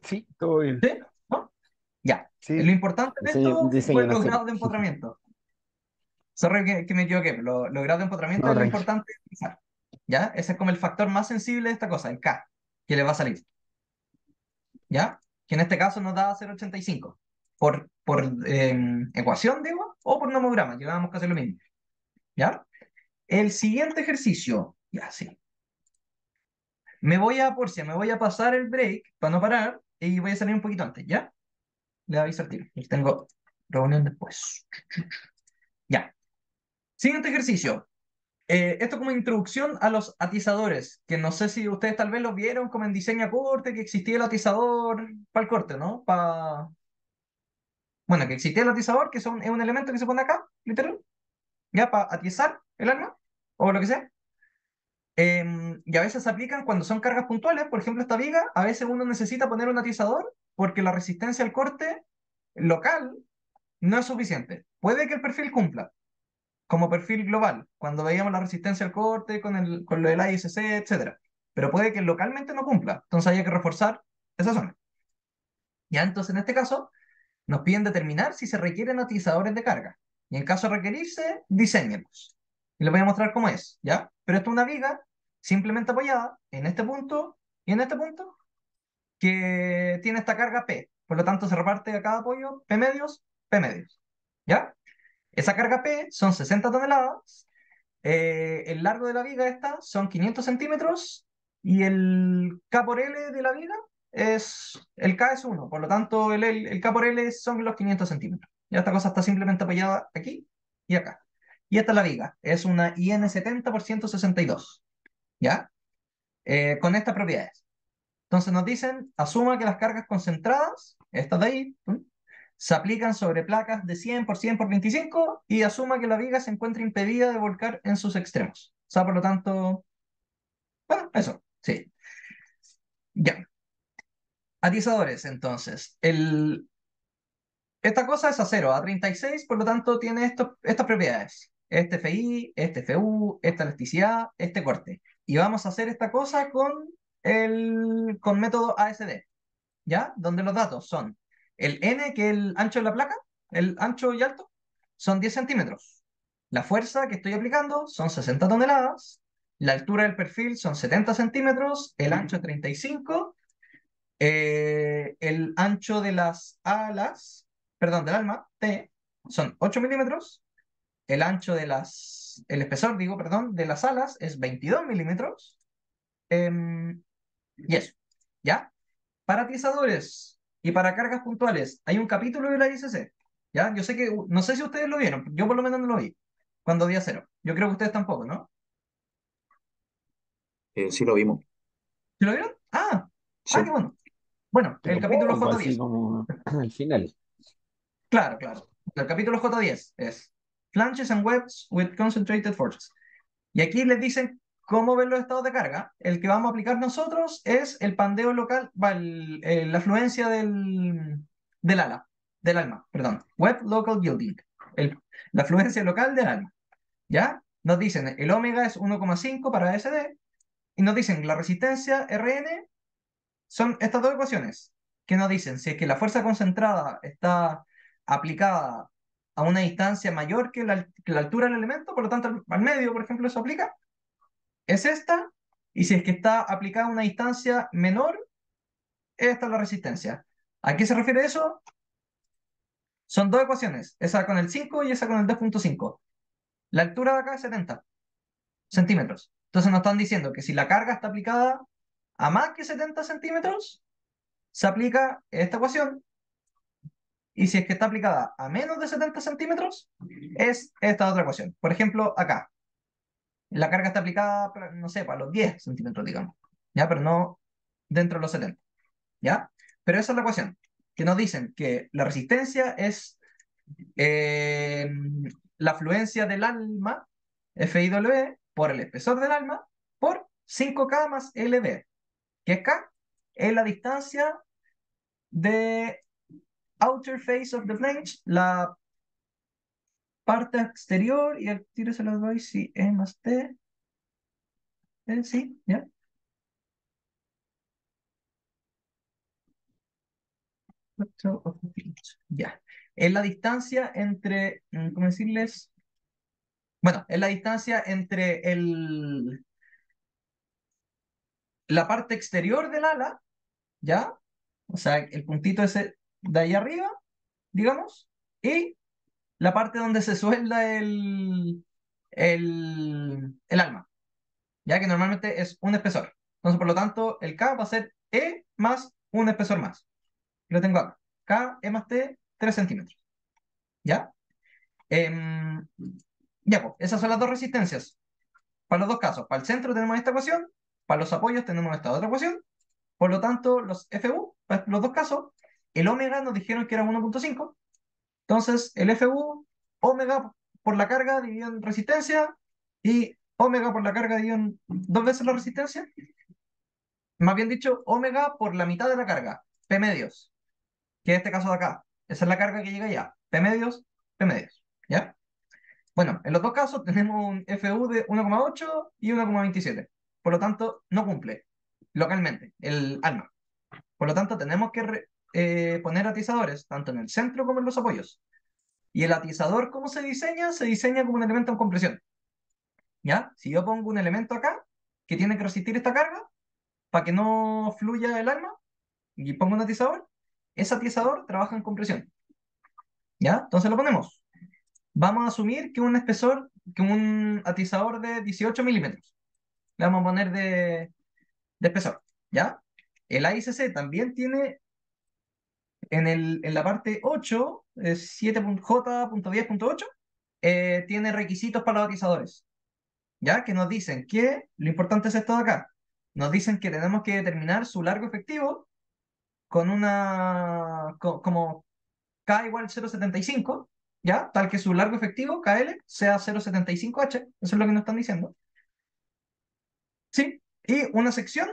Sí, todo bien. ¿Sí? ¿No? Ya. Lo Sí, importante de diseño, esto diseño fue en los acero. grados de empotramiento. Sorry que me equivoqué, pero los grados de empotramiento No, es lo tranqui. importante de utilizar. ¿Ya? Ese es como el factor más sensible de esta cosa, el K, que le va a salir. ¿Ya? Que en este caso nos da 0,85. Por ecuación, digo, o por nomograma, llevamos que hacer lo mismo. ¿Ya? El siguiente ejercicio, ya, sí. Me voy a pasar el break para no parar y voy a salir un poquito antes, ¿ya? Le aviso al tiro. Y tengo reunión después. Ya. Siguiente ejercicio. Esto como introducción a los atizadores, que no sé si ustedes tal vez lo vieron como en diseño a corte, que existía el atizador para el corte, ¿no? Bueno, que existía el atizador, que es un elemento que se pone acá, literal, ya para atizar el arma, o lo que sea. Y a veces se aplican cuando son cargas puntuales, por ejemplo, esta viga, a veces uno necesita poner un atizador porque la resistencia al corte local no es suficiente. Puede que el perfil cumpla, como perfil global, cuando veíamos la resistencia al corte con lo del ISC, etcétera. pero puede que localmente no cumpla. Entonces haya que reforzar esa zona. Ya, entonces en este caso nos piden determinar si se requieren atizadores de carga. Y en caso de requerirse, diseñenlos. Y les voy a mostrar cómo es, ¿ya? Pero esto es una viga simplemente apoyada en este punto y en este punto que tiene esta carga P. Por lo tanto, se reparte a cada apoyo P medios, P medios. ¿Ya? Esa carga P son 60 toneladas. El largo de la viga esta son 500 centímetros y el K por L de la viga el K es 1, por lo tanto el K por L son los 500 centímetros. Ya esta cosa está simplemente apoyada aquí y acá. Y esta es la viga, es una IN 70 por 162, ¿ya? Con estas propiedades. Entonces nos dicen, asuma que las cargas concentradas, estas de ahí, se aplican sobre placas de 100 por 100 por 25 y asuma que la viga se encuentra impedida de volcar en sus extremos. O sea, por lo tanto, bueno, eso, sí. Ya. Atizadores, entonces. Esta cosa es acero, A36, por lo tanto tiene estas propiedades. Este FI, este FU, esta elasticidad, este corte. Y vamos a hacer esta cosa con método ASD. ¿Ya? Donde los datos son el N, que es el ancho de la placa, el ancho y alto, son 10 centímetros. La fuerza que estoy aplicando son 60 toneladas. La altura del perfil son 70 centímetros. El ancho 35. El ancho de las alas, perdón, del alma, T, son 8 milímetros. El espesor, digo, perdón, de las alas es 22 milímetros. Y eso, ¿ya? Para atizadores y para cargas puntuales, hay un capítulo de la ICC, ¿ya? Yo sé que, no sé si ustedes lo vieron, yo por lo menos no lo vi cuando vi acero. Yo creo que ustedes tampoco, ¿no? Sí lo vimos. ¿Sí lo vieron? Qué Sí. bueno. Bueno, el Pero capítulo poco, así J10. como al final. Claro, claro. El capítulo J10 es Flanges and Webs with Concentrated Forces. Y aquí les dicen cómo ven los estados de carga. El que vamos a aplicar nosotros es el pandeo local, la afluencia del alma, perdón. Web Local Yielding. La afluencia local del alma. ¿Ya? Nos dicen el omega es 1,5 para SD y nos dicen la resistencia Rn son estas dos ecuaciones que nos dicen si es que la fuerza concentrada está aplicada a una distancia mayor que la altura del elemento, por lo tanto al medio, por ejemplo, eso aplica, es esta, y si es que está aplicada a una distancia menor, esta es la resistencia. ¿A qué se refiere eso? Son dos ecuaciones, esa con el 5 y esa con el 2,5. La altura de acá es 70 centímetros. Entonces nos están diciendo que si la carga está aplicada a más que 70 centímetros, se aplica esta ecuación, y si es que está aplicada a menos de 70 centímetros, es esta otra ecuación. Por ejemplo, acá, la carga está aplicada, no sé, para los 10 centímetros, digamos, ¿ya? Pero no dentro de los 70, ¿ya? Pero esa es la ecuación, que nos dicen que la resistencia es eh, la afluencia del alma, FIW, por el espesor del alma, por 5K más LB, que es K, es la distancia de outer face of the flange, la parte exterior, y al tiro se lo doy si E más T, sí, ¿ya? Ya. Es la distancia entre, ¿cómo decirles? Bueno, es la distancia entre la parte exterior del ala, ¿ya? O sea, el puntito ese de ahí arriba, digamos, y la parte donde se suelda el alma, ya que normalmente es un espesor. Entonces, por lo tanto, el K va a ser E más un espesor más. Lo tengo acá. K, E más T, 3 centímetros. ¿Ya? Em, ya, pues, esas son las dos resistencias. Para los dos casos. Para el centro tenemos esta ecuación. Para los apoyos tenemos esta otra ecuación. Por lo tanto, los FU, para los dos casos, el omega nos dijeron que era 1,5. Entonces, el FU, omega por la carga dividido en resistencia y omega por la carga dividido en dos veces la resistencia. Más bien dicho, omega por la mitad de la carga, P medios, que es este caso de acá. Esa es la carga que llega allá. P medios, P medios. ¿Ya? Bueno, en los dos casos tenemos un FU de 1,8 y 1,27. por lo tanto, no cumple localmente el alma. Por lo tanto, tenemos que poner atizadores tanto en el centro como en los apoyos. Y el atizador, ¿cómo se diseña? Se diseña como un elemento en compresión. ¿Ya? Si yo pongo un elemento acá que tiene que resistir esta carga para que no fluya el alma y pongo un atizador, ese atizador trabaja en compresión. ¿Ya? Entonces lo ponemos. Vamos a asumir que un espesor, que un atizador de 18 milímetros. Le vamos a poner de espesor. ¿Ya? El AICC también tiene en la parte 8, 7.j.10.8, tiene requisitos para los atizadores. ¿Ya? Que nos dicen que, lo importante es esto de acá, nos dicen que tenemos que determinar su largo efectivo con como K igual 0,75, ¿ya? Tal que su largo efectivo, KL, sea 0,75H, eso es lo que nos están diciendo. ¿Sí? Y una sección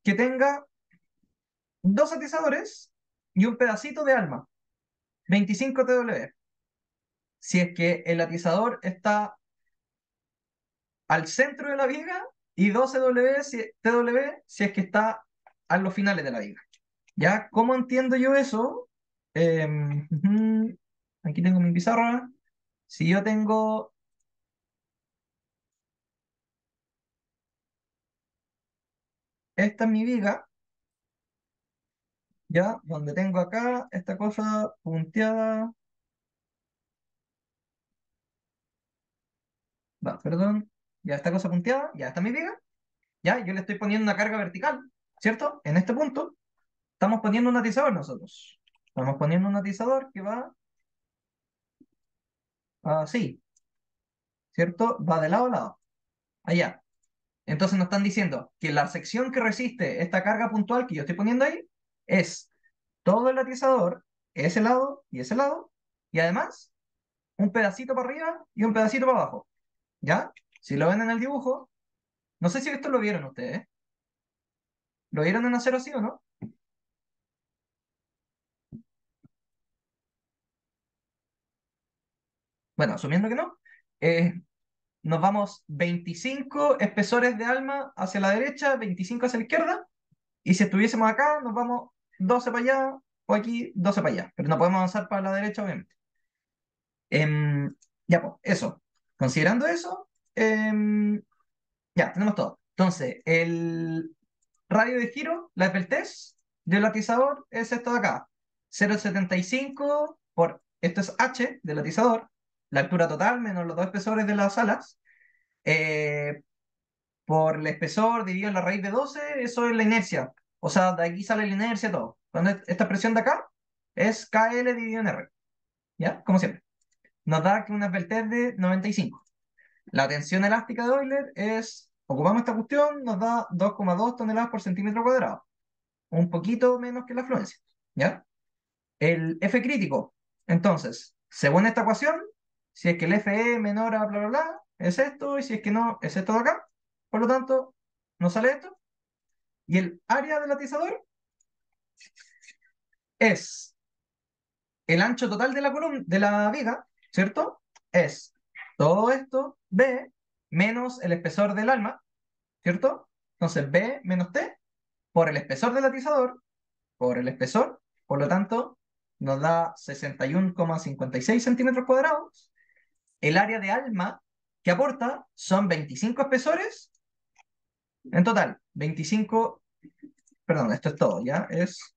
que tenga dos atizadores y un pedacito de alma, 25 TW. Si es que el atizador está al centro de la viga y 12 TW si es que está a los finales de la viga. ¿Ya? ¿Cómo entiendo yo eso? Aquí tengo mi pizarra. Si yo tengo esta es mi viga, ¿ya? Donde tengo acá esta cosa punteada. Va, perdón. Ya esta cosa punteada, ya está mi viga. Ya, yo le estoy poniendo una carga vertical, ¿cierto? En este punto, estamos poniendo un atizador nosotros. Estamos poniendo un atizador que va así, ¿cierto? Va de lado a lado, allá. Entonces nos están diciendo que la sección que resiste esta carga puntual que yo estoy poniendo ahí es todo el atizador, ese lado, y además un pedacito para arriba y un pedacito para abajo. ¿Ya? Si lo ven en el dibujo, no sé si esto lo vieron ustedes, ¿eh? ¿Lo vieron en acero así o no? Bueno, asumiendo que no, eh, nos vamos 25 espesores de alma hacia la derecha, 25 hacia la izquierda, y si estuviésemos acá, nos vamos 12 para allá, o aquí 12 para allá, pero no podemos avanzar para la derecha, obviamente. Ya, pues, eso. Considerando eso, ya, tenemos todo. Entonces, el radio de giro, la Esbeltez del atizador es esto de acá. 0,75 esto es H del atizador, la altura total menos los dos espesores de las alas, eh, por el espesor dividido en la raíz de 12, eso es la inercia. O sea, de aquí sale la inercia todo. Cuando esta expresión de acá es KL dividido en R. ¿Ya? Como siempre. Nos da que una Esbeltez de 95. La tensión elástica de Euler ocupamos esta cuestión, nos da 2,2 toneladas por centímetro cuadrado. Un poquito menos que la afluencia. ¿Ya? El F crítico. Entonces, según esta ecuación, si es que el FE menor a bla bla bla, es esto, y si es que no, es esto de acá. Por lo tanto, nos sale esto. Y el área del atizador es el ancho total de la columna, de la viga, ¿cierto? Es todo esto, B, menos el espesor del alma, ¿cierto? Entonces, B menos T por el espesor del atizador, por el espesor, por lo tanto, nos da 61,56 centímetros cuadrados. El área de alma que aporta son 25 espesores. En total, 25, perdón, esto es todo, ¿ya? Es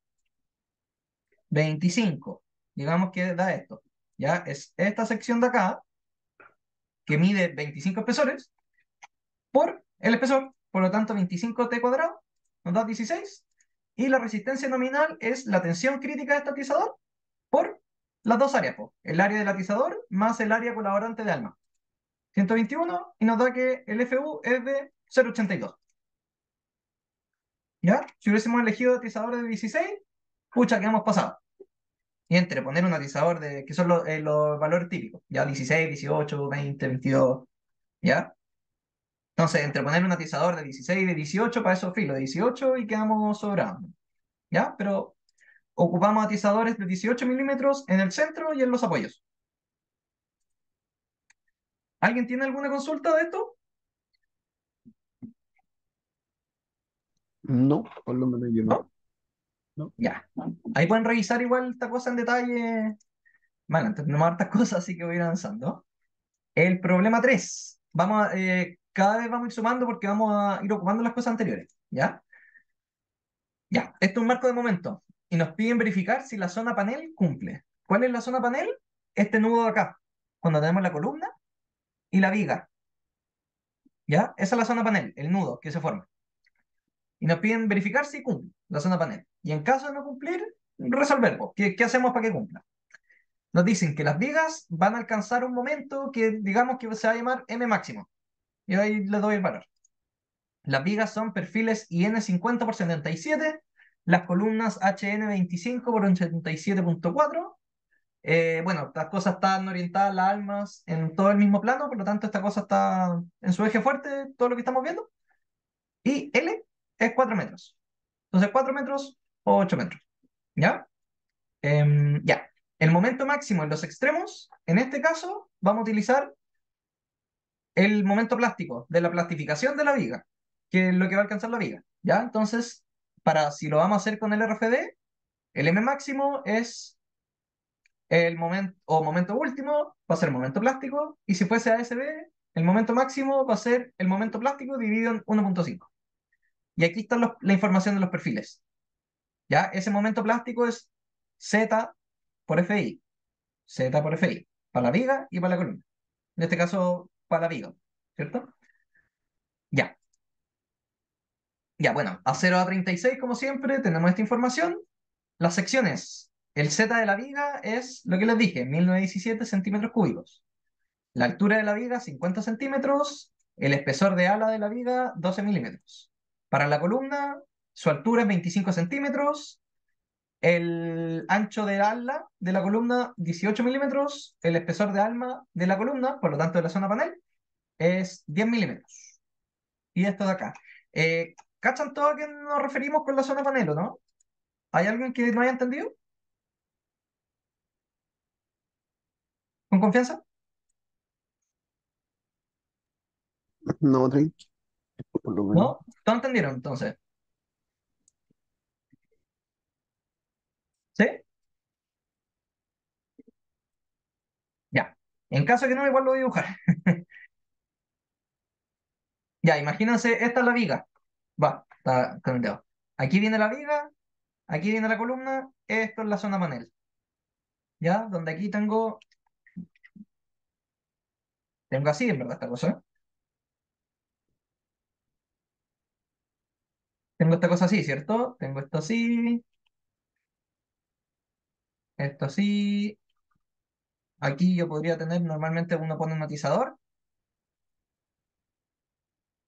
25. Digamos que da esto, ¿ya? Es esta sección de acá, que mide 25 espesores, por el espesor. Por lo tanto, 25t cuadrado nos da 16. Y la resistencia nominal es la tensión crítica de este atizador por las dos áreas, po. El área del atizador más el área colaborante de alma. 121 y nos da que el FU es de 0,82. ¿Ya? Si hubiésemos elegido atizador de 16, pucha, que hemos pasado. Y entre poner un atizador que son los valores típicos, ya 16, 18, 20, 22, ¿ya? Entonces, entre poner un atizador de 16 y de 18, para eso filo, de 18 y quedamos sobrando, ¿ya? Pero ocupamos atizadores de 18 milímetros en el centro y en los apoyos. ¿Alguien tiene alguna consulta de esto? No, por lo menos yo no. ¿No? No. Ya. Ahí pueden revisar igual esta cosa en detalle. Bueno, tenemos hartas cosas, así que voy a ir avanzando. El problema 3. Cada vez vamos a ir sumando porque vamos a ir ocupando las cosas anteriores. ¿Ya? Ya. Esto es un marco de momento. Y nos piden verificar si la zona panel cumple. ¿Cuál es la zona panel? Este nudo de acá. Cuando tenemos la columna y la viga. ¿Ya? Esa es la zona panel, el nudo que se forma. Y nos piden verificar si cumple la zona panel. Y en caso de no cumplir, resolver. Pues, ¿qué hacemos para que cumpla? Nos dicen que las vigas van a alcanzar un momento que digamos que se va a llamar M máximo. Y ahí le doy el valor. Las vigas son perfiles IN 50 por 77, las columnas HN 25 por 87.4. Bueno, estas cosas están orientadas las almas en todo el mismo plano, por lo tanto esta cosa está en su eje fuerte, todo lo que estamos viendo. Y L es 4 metros. Entonces 4 metros o 8 metros. ¿Ya? Ya. El momento máximo en los extremos, en este caso, vamos a utilizar el momento plástico de la plastificación de la viga, que es lo que va a alcanzar la viga. ¿Ya? Entonces, si lo vamos a hacer con el RFD, el M máximo es el momento, o momento último, va a ser el momento plástico, y si fuese ASB, el momento máximo va a ser el momento plástico dividido en 1.5. Y aquí está la información de los perfiles. ¿Ya? Ese momento plástico es Z por FI. Z por FI. Para la viga y para la columna. En este caso, para la viga. ¿Cierto? Ya. Ya, bueno. A 0 a 36, como siempre, tenemos esta información. Las secciones. El Z de la viga es lo que les dije, 1917 centímetros cúbicos. La altura de la viga, 50 centímetros. El espesor de ala de la viga, 12 milímetros. Para la columna, su altura es 25 centímetros. El ancho de ala de la columna, 18 milímetros. El espesor de alma de la columna, por lo tanto de la zona panel, es 10 milímetros. Y esto de acá. ¿Cachan todo a qué nos referimos con la zona panel o no? ¿Hay alguien que no haya entendido? ¿Con confianza? No, tranqui, por lo menos. ¿No? ¿Todos entendieron entonces? ¿Sí? Ya. En caso de que no, igual lo voy a dibujar. Ya, imagínense, esta es la viga. Va, está conectado. Aquí viene la viga, aquí viene la columna, esto es la zona panel. ¿Ya? Donde aquí tengo así, en verdad, esta cosa. ¿Eh? Tengo esta cosa así, ¿cierto? Tengo esto así. Aquí yo podría tener, normalmente uno pone un matizador.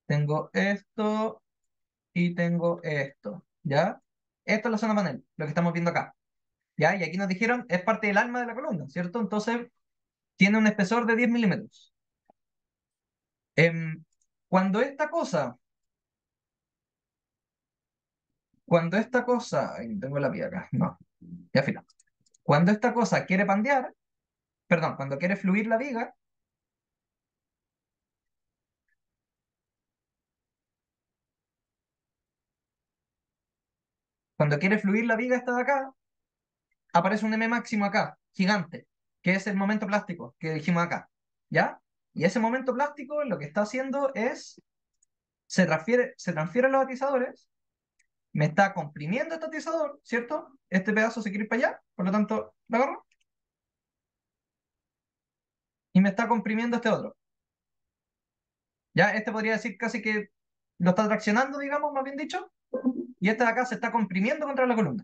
Tengo esto y tengo esto, ¿ya? Esto es la zona panel, lo que estamos viendo acá. ¿Ya? Y aquí nos dijeron, es parte del alma de la columna, ¿cierto? Entonces, tiene un espesor de 10 milímetros. Em, cuando esta cosa, ay, tengo la vía acá, no, ya filo. Cuando esta cosa quiere pandear, perdón, cuando quiere fluir la viga, cuando quiere fluir la viga esta de acá, aparece un M máximo acá, gigante, que es el momento plástico que dijimos acá, ¿ya? Y ese momento plástico lo que está haciendo es, se transfiere a los atizadores, me está comprimiendo este atizador, ¿cierto? Este pedazo se quiere ir para allá, por lo tanto, lo agarro, y me está comprimiendo este otro. Ya, este podría decir casi que lo está traccionando, digamos, más bien dicho, y este de acá se está comprimiendo contra la columna.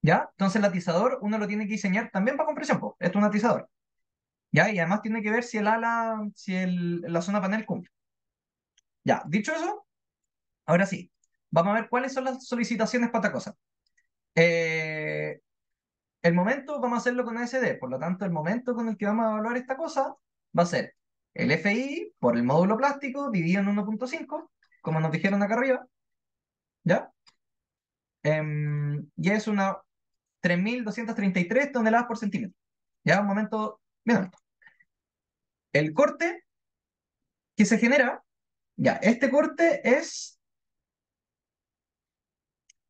¿Ya? Entonces el atizador uno lo tiene que diseñar también para compresión, pues. Esto es un atizador. ¿Ya? Y además tiene que ver si el ala, la zona panel cumple. Ya, dicho eso, ahora sí, vamos a ver cuáles son las solicitaciones para esta cosa. Eh, el momento vamos a hacerlo con ASD, por lo tanto el momento con el que vamos a evaluar esta cosa va a ser el FI por el módulo plástico dividido en 1.5, como nos dijeron acá arriba, ¿ya? Y es una 3.233 toneladas por centímetro. Ya, un momento bien alto. El corte que se genera, ya, este corte es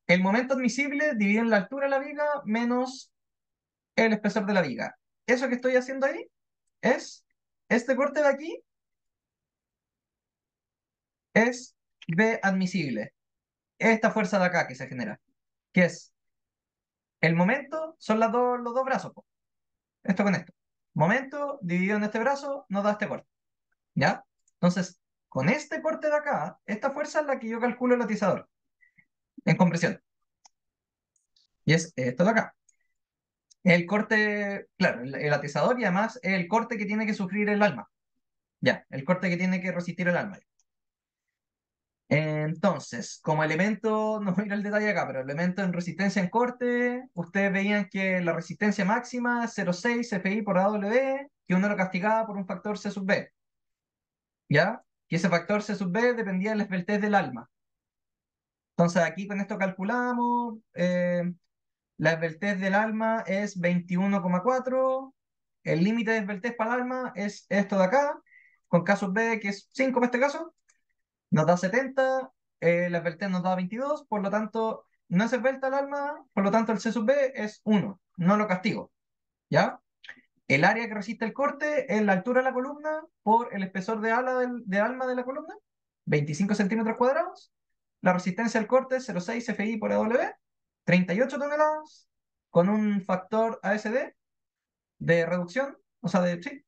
el momento admisible dividido en la altura de la viga menos el espesor de la viga. Eso que estoy haciendo ahí es, este corte de aquí es B admisible. Esta fuerza de acá que se genera, que es el momento, son los dos brazos, po. Esto con esto. Momento dividido en este brazo nos da este corte. ¿Ya? Entonces, con este corte de acá, esta fuerza es la que yo calculo el atizador en compresión. Y es esto de acá. El corte, claro, el atizador y además el corte que tiene que sufrir el alma. Ya, el corte que tiene que resistir el alma. Entonces, como elemento, no voy a ir al detalle acá, pero elemento en resistencia en corte, ustedes veían que la resistencia máxima es 0,6 FI por AW, que uno lo castigaba por un factor C sub B. ¿Ya? Que ese factor C sub B dependía de la esbeltez del alma. Entonces aquí con esto calculamos, la esbeltez del alma es 21,4, el límite de esbeltez para el alma es esto de acá, con K sub B que es 5 en este caso, nos da 70, la esbeltez nos da 22, por lo tanto no es esbelta el alma, por lo tanto el C sub B es 1, no lo castigo, ¿ya? El área que resiste el corte es la altura de la columna por el espesor de alma de la columna, 25 centímetros cuadrados. La resistencia al corte es 0,6 FI por AW, 38 toneladas, con un factor ASD de reducción, o sea, sí,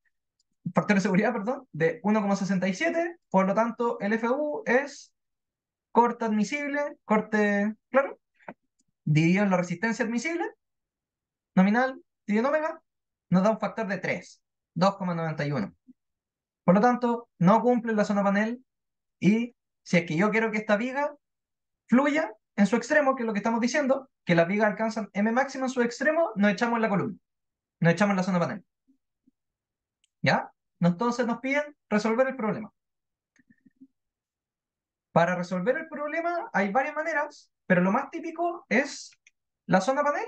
factor de seguridad, perdón, de 1,67. Por lo tanto, el FU es corte admisible, corte, claro, dividido en la resistencia admisible, nominal, dividido en omega, nos da un factor de 3, 2,91. Por lo tanto, no cumple la zona panel y si es que yo quiero que esta viga fluya en su extremo, que es lo que estamos diciendo, que las vigas alcanzan M máximo en su extremo, nos echamos en la columna, nos echamos en la zona panel. ¿Ya? Entonces nos piden resolver el problema. Para resolver el problema hay varias maneras, pero lo más típico es la zona panel,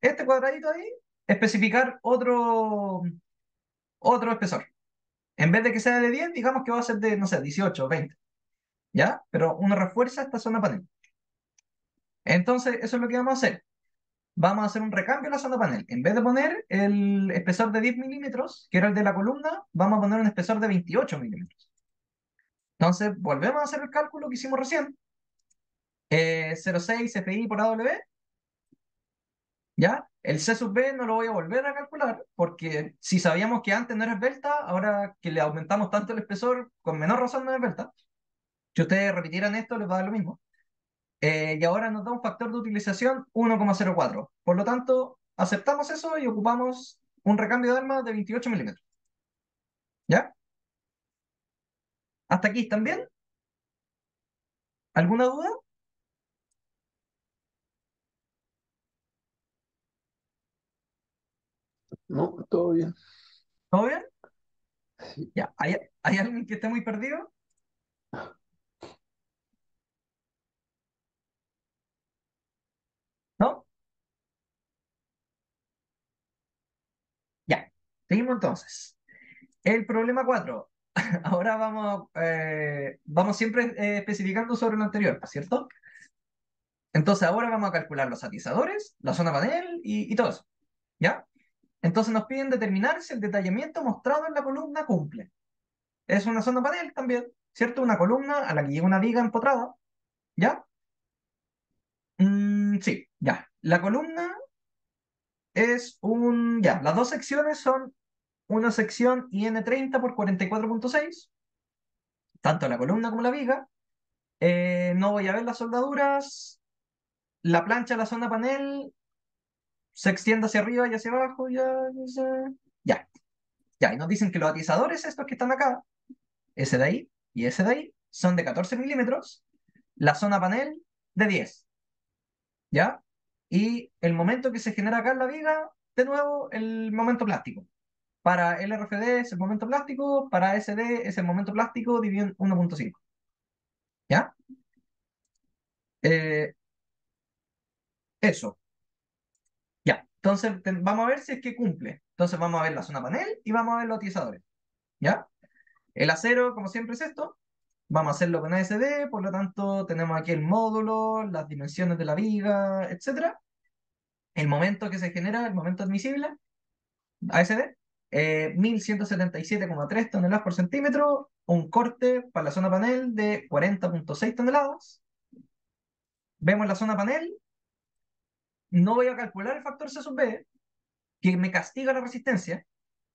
este cuadradito ahí, especificar otro espesor. En vez de que sea de 10, digamos que va a ser de, no sé, 18 o 20. ¿Ya? Pero uno refuerza esta zona panel. Entonces, eso es lo que vamos a hacer. Vamos a hacer un recambio en la zona panel. En vez de poner el espesor de 10 milímetros, que era el de la columna, vamos a poner un espesor de 28 milímetros. Entonces, volvemos a hacer el cálculo que hicimos recién. 0,6 FI por AW, ¿ya? El C sub B no lo voy a volver a calcular, porque si sabíamos que antes no era esbelta, ahora que le aumentamos tanto el espesor, con menor razón no es esbelta. Si ustedes repitieran esto, les va a dar lo mismo. Y ahora nos da un factor de utilización 1,04. Por lo tanto, aceptamos eso y ocupamos un recambio de armas de 28 milímetros. ¿Ya? ¿Hasta aquí están bien? ¿Alguna duda? No, todo bien. ¿Todo bien? Sí. Ya. ¿Hay alguien que esté muy perdido? ¿No? Ya. Seguimos entonces. El problema 4. Ahora vamos siempre especificando sobre lo anterior, ¿cierto? Entonces ahora vamos a calcular los atizadores, la zona panel y todo eso. ¿Ya? Entonces nos piden determinar si el detallamiento mostrado en la columna cumple. Es una zona panel también, ¿cierto? Una columna a la que llega una viga empotrada, ¿ya? Sí, ya. La columna es un... Ya, las dos secciones son una sección IN30 por 44,6, tanto la columna como la viga. No voy a ver las soldaduras. La plancha de la zona panel se extiende hacia arriba y hacia abajo, ya, ya. Y nos dicen que los atizadores, estos que están acá, ese de ahí y ese de ahí, son de 14 milímetros, la zona panel de 10, ¿ya? Y el momento que se genera acá en la viga, de nuevo, el momento plástico. Para LRFD es el momento plástico, para SD es el momento plástico dividido en 1,5, ¿ya? Eh, eso, ya. Entonces, vamos a ver si es que cumple. Entonces, vamos a ver la zona panel y vamos a ver los atizadores, ¿ya? El acero, como siempre, es esto. Vamos a hacerlo con ASD, por lo tanto tenemos aquí el módulo, las dimensiones de la viga, etcétera. El momento que se genera, el momento admisible, ASD, 1177,3 toneladas por centímetro, un corte para la zona panel de 40,6 toneladas. Vemos la zona panel, no voy a calcular el factor C sub B, que me castiga la resistencia,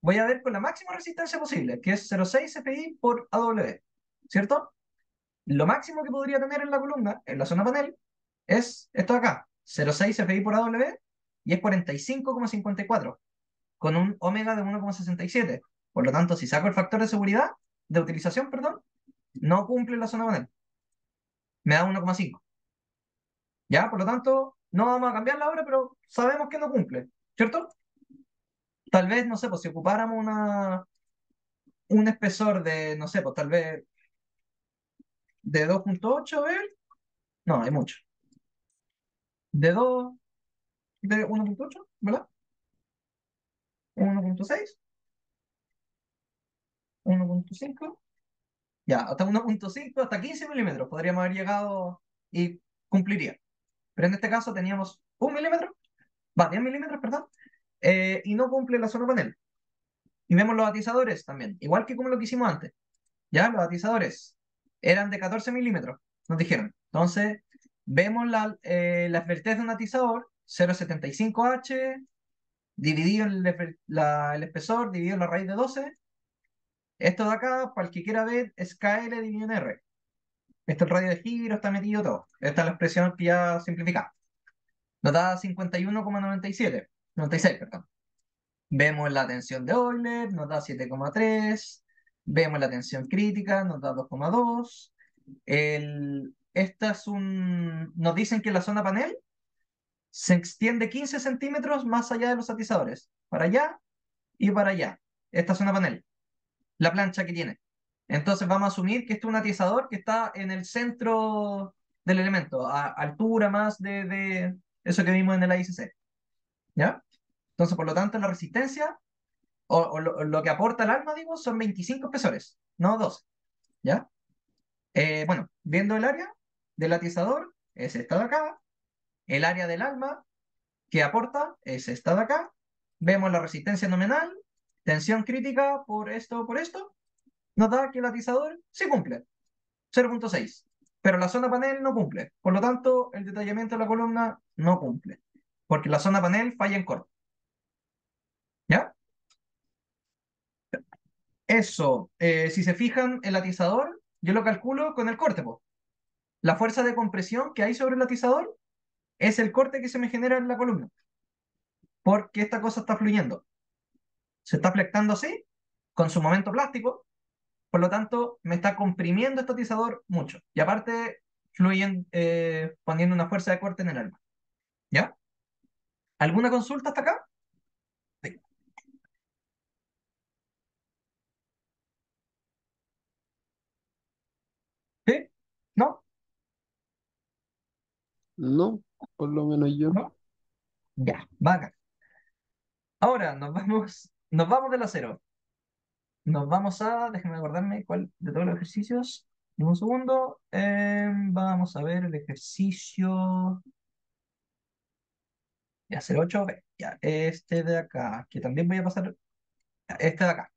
voy a ver con la máxima resistencia posible, que es 0,6 FI por AW, ¿cierto? Lo máximo que podría tener en la columna, en la zona panel, es esto de acá, 0,6 FI por AW, y es 45,54, con un omega de 1,67. Por lo tanto, si saco el factor de seguridad, de utilización, perdón, no cumple la zona panel. Me da 1,5. ¿Ya? Por lo tanto, no vamos a cambiarla ahora, pero sabemos que no cumple, ¿cierto? Tal vez, no sé, pues si ocupáramos un espesor de, no sé, pues tal vez de 2,8, a ver, no, hay mucho. De 2, de 1,8, ¿verdad? 1,6, 1,5, ya, hasta 1,5, hasta 15 milímetros podríamos haber llegado y cumpliría. Pero en este caso teníamos 1 milímetro, 10 milímetros, perdón, y no cumple la zona panel. Y vemos los atizadores también, igual que como lo que hicimos antes. Ya, los atizadores eran de 14 milímetros, nos dijeron. Entonces, vemos la esbeltez de un atizador, 0,75H, dividido el espesor, dividido en la raíz de 12. Esto de acá, para el que quiera ver, es KL dividido en R. Esto el radio de giro, está metido todo. Esta es la expresión que ya simplificamos. Nos da 51,97, 96, perdón. Vemos la tensión de Euler, nos da 7,3. Vemos la tensión crítica, nos da 2,2. Nos dicen que la zona panel se extiende 15 centímetros más allá de los atizadores. Para allá y para allá. Esta zona panel. La plancha que tiene. Entonces vamos a asumir que esto es un atizador que está en el centro del elemento, a altura más de eso que vimos en el ICC. ¿Ya? Entonces, por lo tanto, la resistencia o lo que aporta el alma, digo, son 25 espesores, no 12. ¿Ya? Bueno, viendo el área del atizador, es esta de acá. El área del alma que aporta es esta de acá. Vemos la resistencia nominal, tensión crítica por esto. Nos da que el atizador sí cumple, 0,6. Pero la zona panel no cumple. Por lo tanto, el detallamiento de la columna no cumple. Porque la zona panel falla en corto. ¿Ya? Eso, si se fijan, el atizador, yo lo calculo con el corte, po. La fuerza de compresión que hay sobre el atizador es el corte que se me genera en la columna. Porque esta cosa está fluyendo. Se está flectando así, con su momento plástico. Por lo tanto, me está comprimiendo este atizador mucho. Y aparte, fluyen poniendo una fuerza de corte en el alma. ¿Ya? ¿Alguna consulta hasta acá? Sí. ¿Sí? ¿No? No, por lo menos yo. ¿No? Ya, bacán. Ahora nos vamos del acero. Nos vamos déjenme acordarme cuál de todos los ejercicios. Dame un segundo. Vamos a ver el ejercicio. Ya, 08B. Ya, este de acá, que también voy a pasar. Ya, este de acá.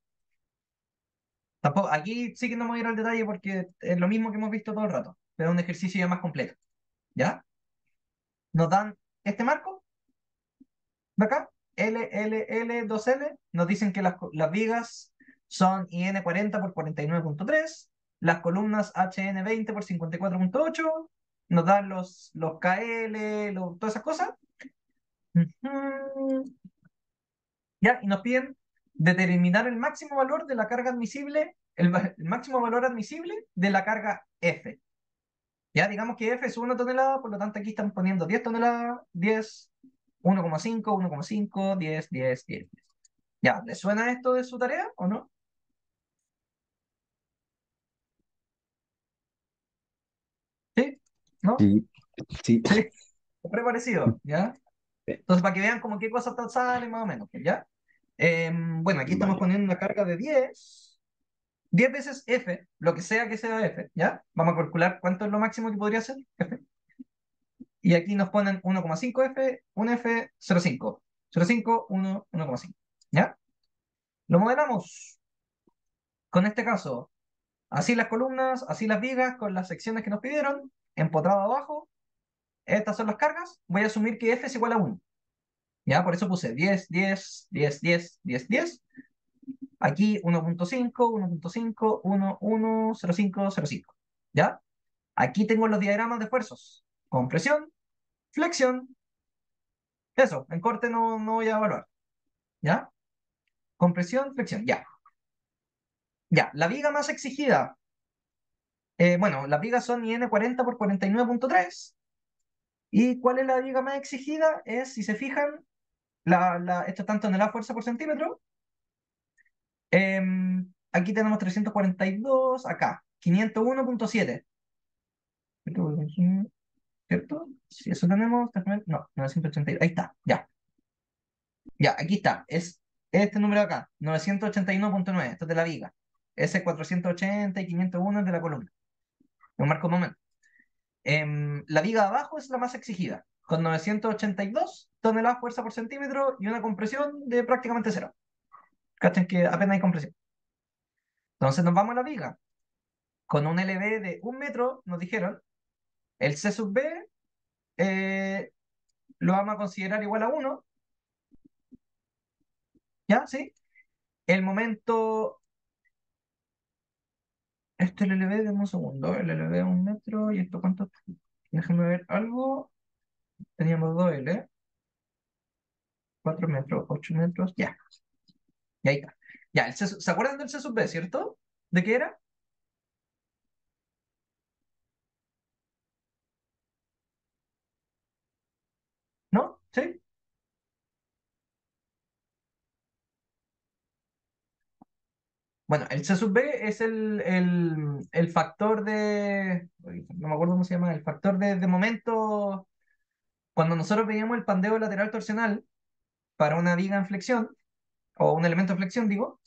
Tampoco, aquí sí que no me voy a ir al detalle porque es lo mismo que hemos visto todo el rato, pero es un ejercicio ya más completo. ¿Ya? Nos dan este marco de acá, L, 2L, nos dicen que las vigas son IN40 por 49,3, las columnas HN20 por 54,8, nos dan los KL, todas esas cosas. Ujú. Ya, y nos piden determinar el máximo valor de la carga admisible, el máximo valor admisible de la carga F. Ya, digamos que F es 1 tonelada, por lo tanto aquí estamos poniendo 10 toneladas, 10, 1,5, 1,5, 10, 10, 10. Ya, ¿les suena esto de su tarea o no? ¿Sí? ¿No? Sí, sí. Sí, siempre parecido, ¿ya? Entonces, para que vean como qué cosas salen más o menos, ¿ya? Bueno, aquí estamos Vale. poniendo una carga de 10. 10 veces F, lo que sea F, ¿ya? Vamos a calcular cuánto es lo máximo que podría ser F. Y aquí nos ponen 1,5 F, 1 F, 0,5. 0,5, 1, 1,5. ¿Ya? Lo modelamos. Con este caso, así las columnas, así las vigas, con las secciones que nos pidieron, empotrado abajo. Estas son las cargas. Voy a asumir que F es igual a 1. ¿Ya? Por eso puse 10, 10, 10, 10, 10, 10. Aquí 1,5, 1,5, 1, 1, 0,5, 0,5. ¿Ya? Aquí tengo los diagramas de esfuerzos. Compresión, flexión. Eso, en corte no voy a evaluar. ¿Ya? Compresión, flexión, ya. Ya, la viga más exigida. Bueno, las vigas son IN 40 por 49,3. ¿Y cuál es la viga más exigida? Es, si se fijan, esto es tanto en la fuerza por centímetro. Aquí tenemos 342, acá, 501,7. ¿Cierto? Si eso tenemos, no, 982, ahí está, ya. Ya, aquí está, es este número de acá, 981,9, esto es de la viga. Ese 480 y 501 es de la columna. Lo marco un momento. La viga de abajo es la más exigida, con 982 toneladas fuerza por centímetro y una compresión de prácticamente cero. Cachen que apenas hay compresión. Entonces nos vamos a la viga. Con un LB de 1 metro, nos dijeron, el C sub B lo vamos a considerar igual a 1. ¿Ya? ¿Sí? El momento. Este es el LB de un segundo. El LB de 1 metro. ¿Y esto cuánto? Déjenme ver algo. Teníamos 2L. 4 metros, 8 metros. Ya. Y ahí está. Ya, ¿se acuerdan del C sub B, cierto? ¿De qué era? ¿No? ¿Sí? Bueno, el C sub B es el factor de. No me acuerdo cómo se llama. El factor de momento. Cuando nosotros veíamos el pandeo lateral torsional para una viga en flexión, o un elemento de flexión, digo,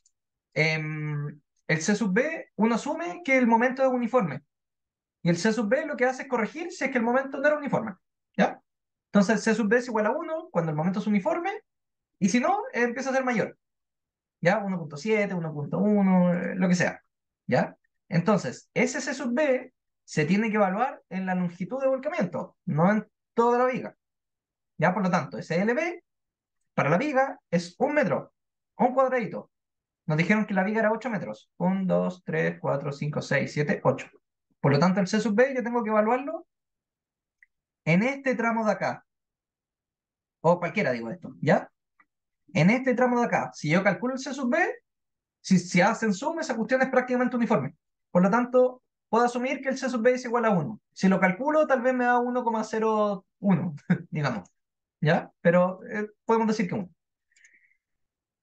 el C sub B, uno asume que el momento es uniforme. Y el C sub B lo que hace es corregir si es que el momento no era uniforme. ¿Ya? Entonces el C sub B es igual a 1 cuando el momento es uniforme, y si no, empieza a ser mayor. ¿Ya? 1,7, 1,1, lo que sea. ¿Ya? Entonces, ese C sub B se tiene que evaluar en la longitud de volcamiento, no en toda la viga. ¿Ya? Por lo tanto, ese LB para la viga es 1 metro, un cuadradito. Nos dijeron que la viga era 8 metros. 1, 2, 3, 4, 5, 6, 7, 8. Por lo tanto, el C sub B yo tengo que evaluarlo en este tramo de acá. O cualquiera, digo esto, ¿ya? En este tramo de acá. Si yo calculo el C sub B, si hacen suma, esa cuestión es prácticamente uniforme. Por lo tanto, puedo asumir que el C sub B es igual a 1. Si lo calculo, tal vez me da 1,01, digamos. ¿Ya? Pero podemos decir que 1.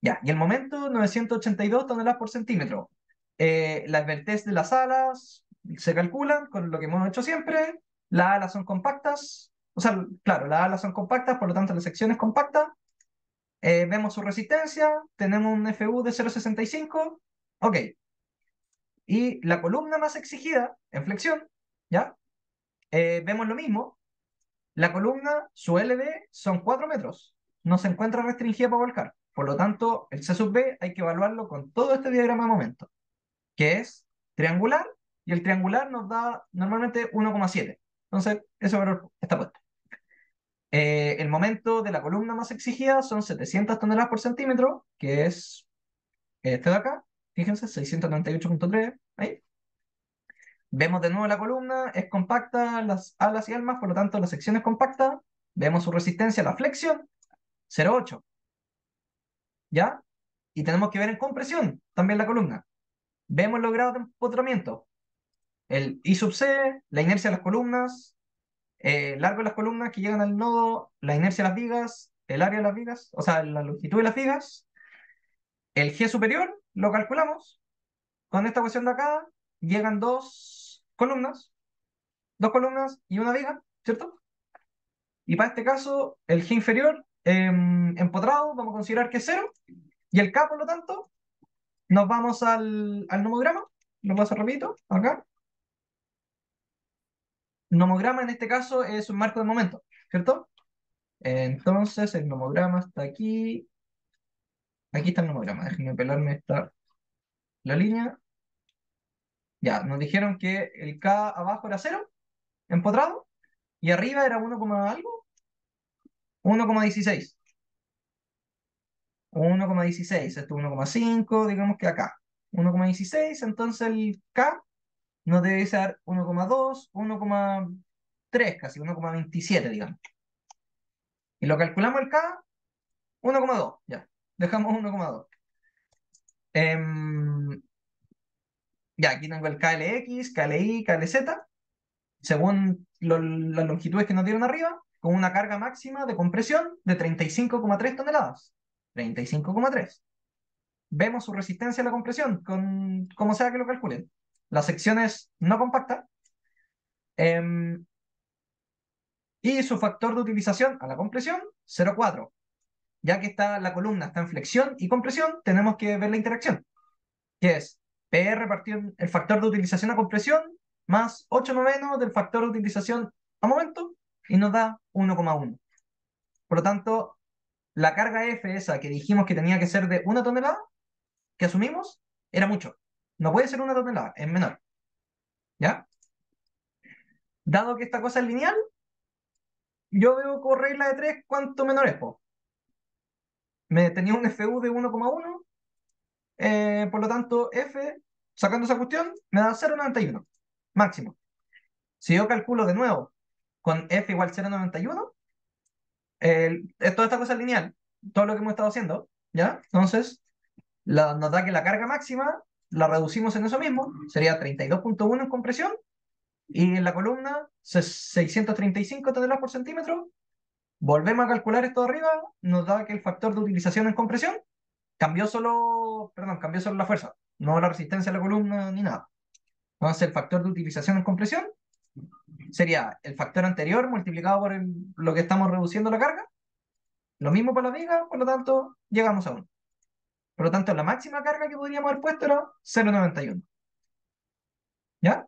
Ya, y el momento, 982 toneladas por centímetro. Las vertez de las alas se calculan con lo que hemos hecho siempre. Las alas son compactas. O sea, claro, las alas son compactas, por lo tanto la sección es compacta. Vemos su resistencia. Tenemos un FU de 0,65. Ok. Y la columna más exigida, en flexión, ¿ya? Vemos lo mismo. La columna, su LB, son 4 metros. No se encuentra restringida para volcar. Por lo tanto, el C sub B hay que evaluarlo con todo este diagrama de momento, que es triangular, y el triangular nos da normalmente 1,7. Entonces, ese valor está puesto. El momento de la columna más exigida son 700 toneladas por centímetro, que es este de acá. Fíjense, 698,3. Ahí. Vemos de nuevo la columna, es compacta, las alas y almas, por lo tanto la sección es compacta. Vemos su resistencia a la flexión, 0,8. ¿Ya? Y tenemos que ver en compresión también la columna. Vemos los grados de empotramiento. El I sub C, la inercia de las columnas, largo de las columnas que llegan al nodo, la inercia de las vigas, el área de las vigas, o sea, la longitud de las vigas. El G superior lo calculamos. Con esta cuestión de acá llegan dos columnas y una viga, ¿cierto? Y para este caso, el G inferior empotrado, vamos a considerar que es 0, y el K, por lo tanto, Nos vamos al nomograma. Lo paso rapidito, acá. Nomograma en este caso es un marco de momento, ¿cierto? Entonces el nomograma está aquí. Aquí está el nomograma. Déjenme pelarme la línea. Ya, nos dijeron que el K abajo era 0, empotrado, y arriba era 1, algo, 1,16. 1,16, esto es 1,5, digamos que acá. 1,16, entonces el K nos debe ser 1,2, 1,3 casi, 1,27, digamos. Y lo calculamos el K, 1,2, ya. Dejamos 1,2. Ya, aquí tengo el KLX, KLI, KLZ, según las longitudes que nos dieron arriba, con una carga máxima de compresión de 35,3 toneladas. 35,3. Vemos su resistencia a la compresión, como sea que lo calculen. La sección es no compacta. Y su factor de utilización a la compresión, 0,4. Ya que la columna está en flexión y compresión, tenemos que ver la interacción, que es PR partido el factor de utilización a compresión más 8 novenos del factor de utilización a momento, y nos da 1,1. Por lo tanto, la carga F esa que dijimos que tenía que ser de 1 tonelada, que asumimos, era mucho. No puede ser 1 tonelada, es menor. ¿Ya? Dado que esta cosa es lineal, yo veo con regla de 3 cuánto menor es, po. Me tenía un FU de 1,1, por lo tanto, F, sacando esa cuestión, me da 0,91, máximo. Si yo calculo de nuevo con F igual 0,91, toda esta cosa es lineal, todo lo que hemos estado haciendo, ¿ya? Entonces, nos da que la carga máxima la reducimos en eso mismo, sería 32,1 en compresión, y en la columna 635 toneladas por centímetro. Volvemos a calcular esto de arriba, nos da que el factor de utilización en compresión cambió solo la fuerza, no la resistencia de la columna ni nada. Entonces el factor de utilización en compresión sería el factor anterior multiplicado por lo que estamos reduciendo la carga, lo mismo para la viga, por lo tanto llegamos a 1. Por lo tanto la máxima carga que podríamos haber puesto era 0,91. ¿Ya?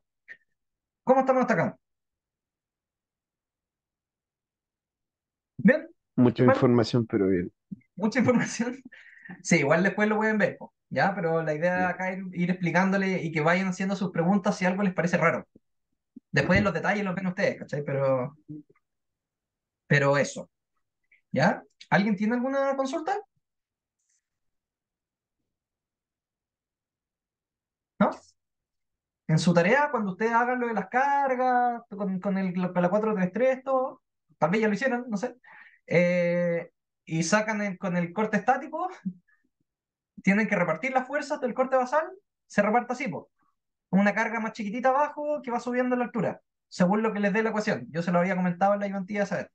¿Cómo estamos hasta acá? ¿Bien? Mucha ¿Mal? información, pero bien. ¿Mucha información? Sí, igual después lo pueden ver, po, ¿ya? Pero la idea acá es ir explicándole y que vayan haciendo sus preguntas si algo les parece raro. Después los detalles los ven ustedes, ¿cachai? Pero eso, ¿ya? ¿Alguien tiene alguna consulta? ¿No? En su tarea, cuando ustedes hagan lo de las cargas, con la 433, todo, tal vez ya lo hicieron, no sé, y sacan con el corte estático, tienen que repartir las fuerzas del corte basal, se reparte así, po. Una carga más chiquitita abajo que va subiendo la altura, según lo que les dé la ecuación. Yo se lo había comentado en la ayudantía esa vez.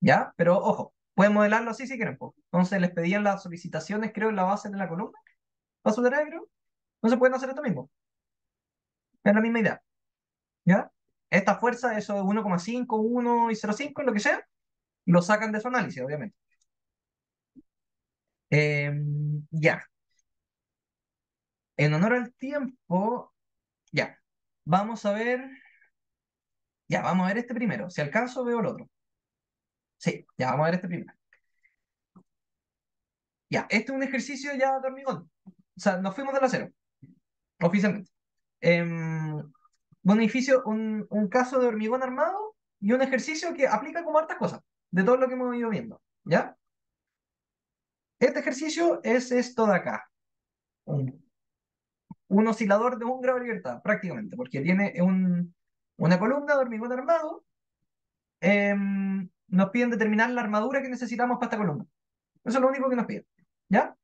¿Ya? Pero ojo, pueden modelarlo así si quieren, po. Entonces les pedían las solicitaciones, creo, en la base de la columna, para su tarea, creo. Entonces pueden hacer esto mismo. Es la misma idea. ¿Ya? Esta fuerza, eso de 1,5, 1 y 0,5, lo que sea, lo sacan de su análisis, obviamente. Ya. En honor al tiempo, ya. Vamos a ver. Ya, vamos a ver este primero. Si alcanzo, veo el otro. Sí, ya vamos a ver este primero. Ya, este es un ejercicio ya de hormigón. O sea, nos fuimos del acero, oficialmente. Un edificio, un caso de hormigón armado y un ejercicio que aplica como hartas cosas, de todo lo que hemos ido viendo. ¿Ya? Este ejercicio es esto de acá. Un oscilador de 1 grado de libertad, prácticamente, porque tiene una columna de hormigón armado. Nos piden determinar la armadura que necesitamos para esta columna. Eso es lo único que nos piden. ¿Ya?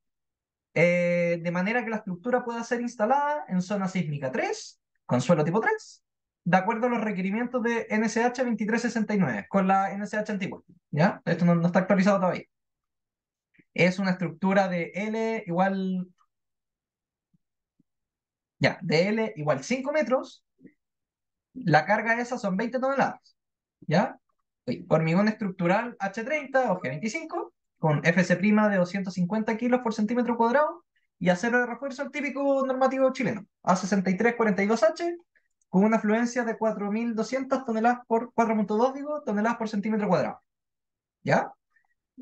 De manera que la estructura pueda ser instalada en zona sísmica 3, con suelo tipo 3, de acuerdo a los requerimientos de NSH 2369, con la NSH antigua. ¿Ya? Esto no está actualizado todavía. Es una estructura de L igual. Ya, de L igual 5 metros. La carga esa son 20 toneladas. ¿Ya? Hormigón estructural H30 o G25 con FC' de 250 kilos por centímetro cuadrado y acero de refuerzo, el típico normativo chileno, A6342H, con una afluencia de 4.200 toneladas por 4.2, digo, toneladas por centímetro cuadrado. ¿Ya?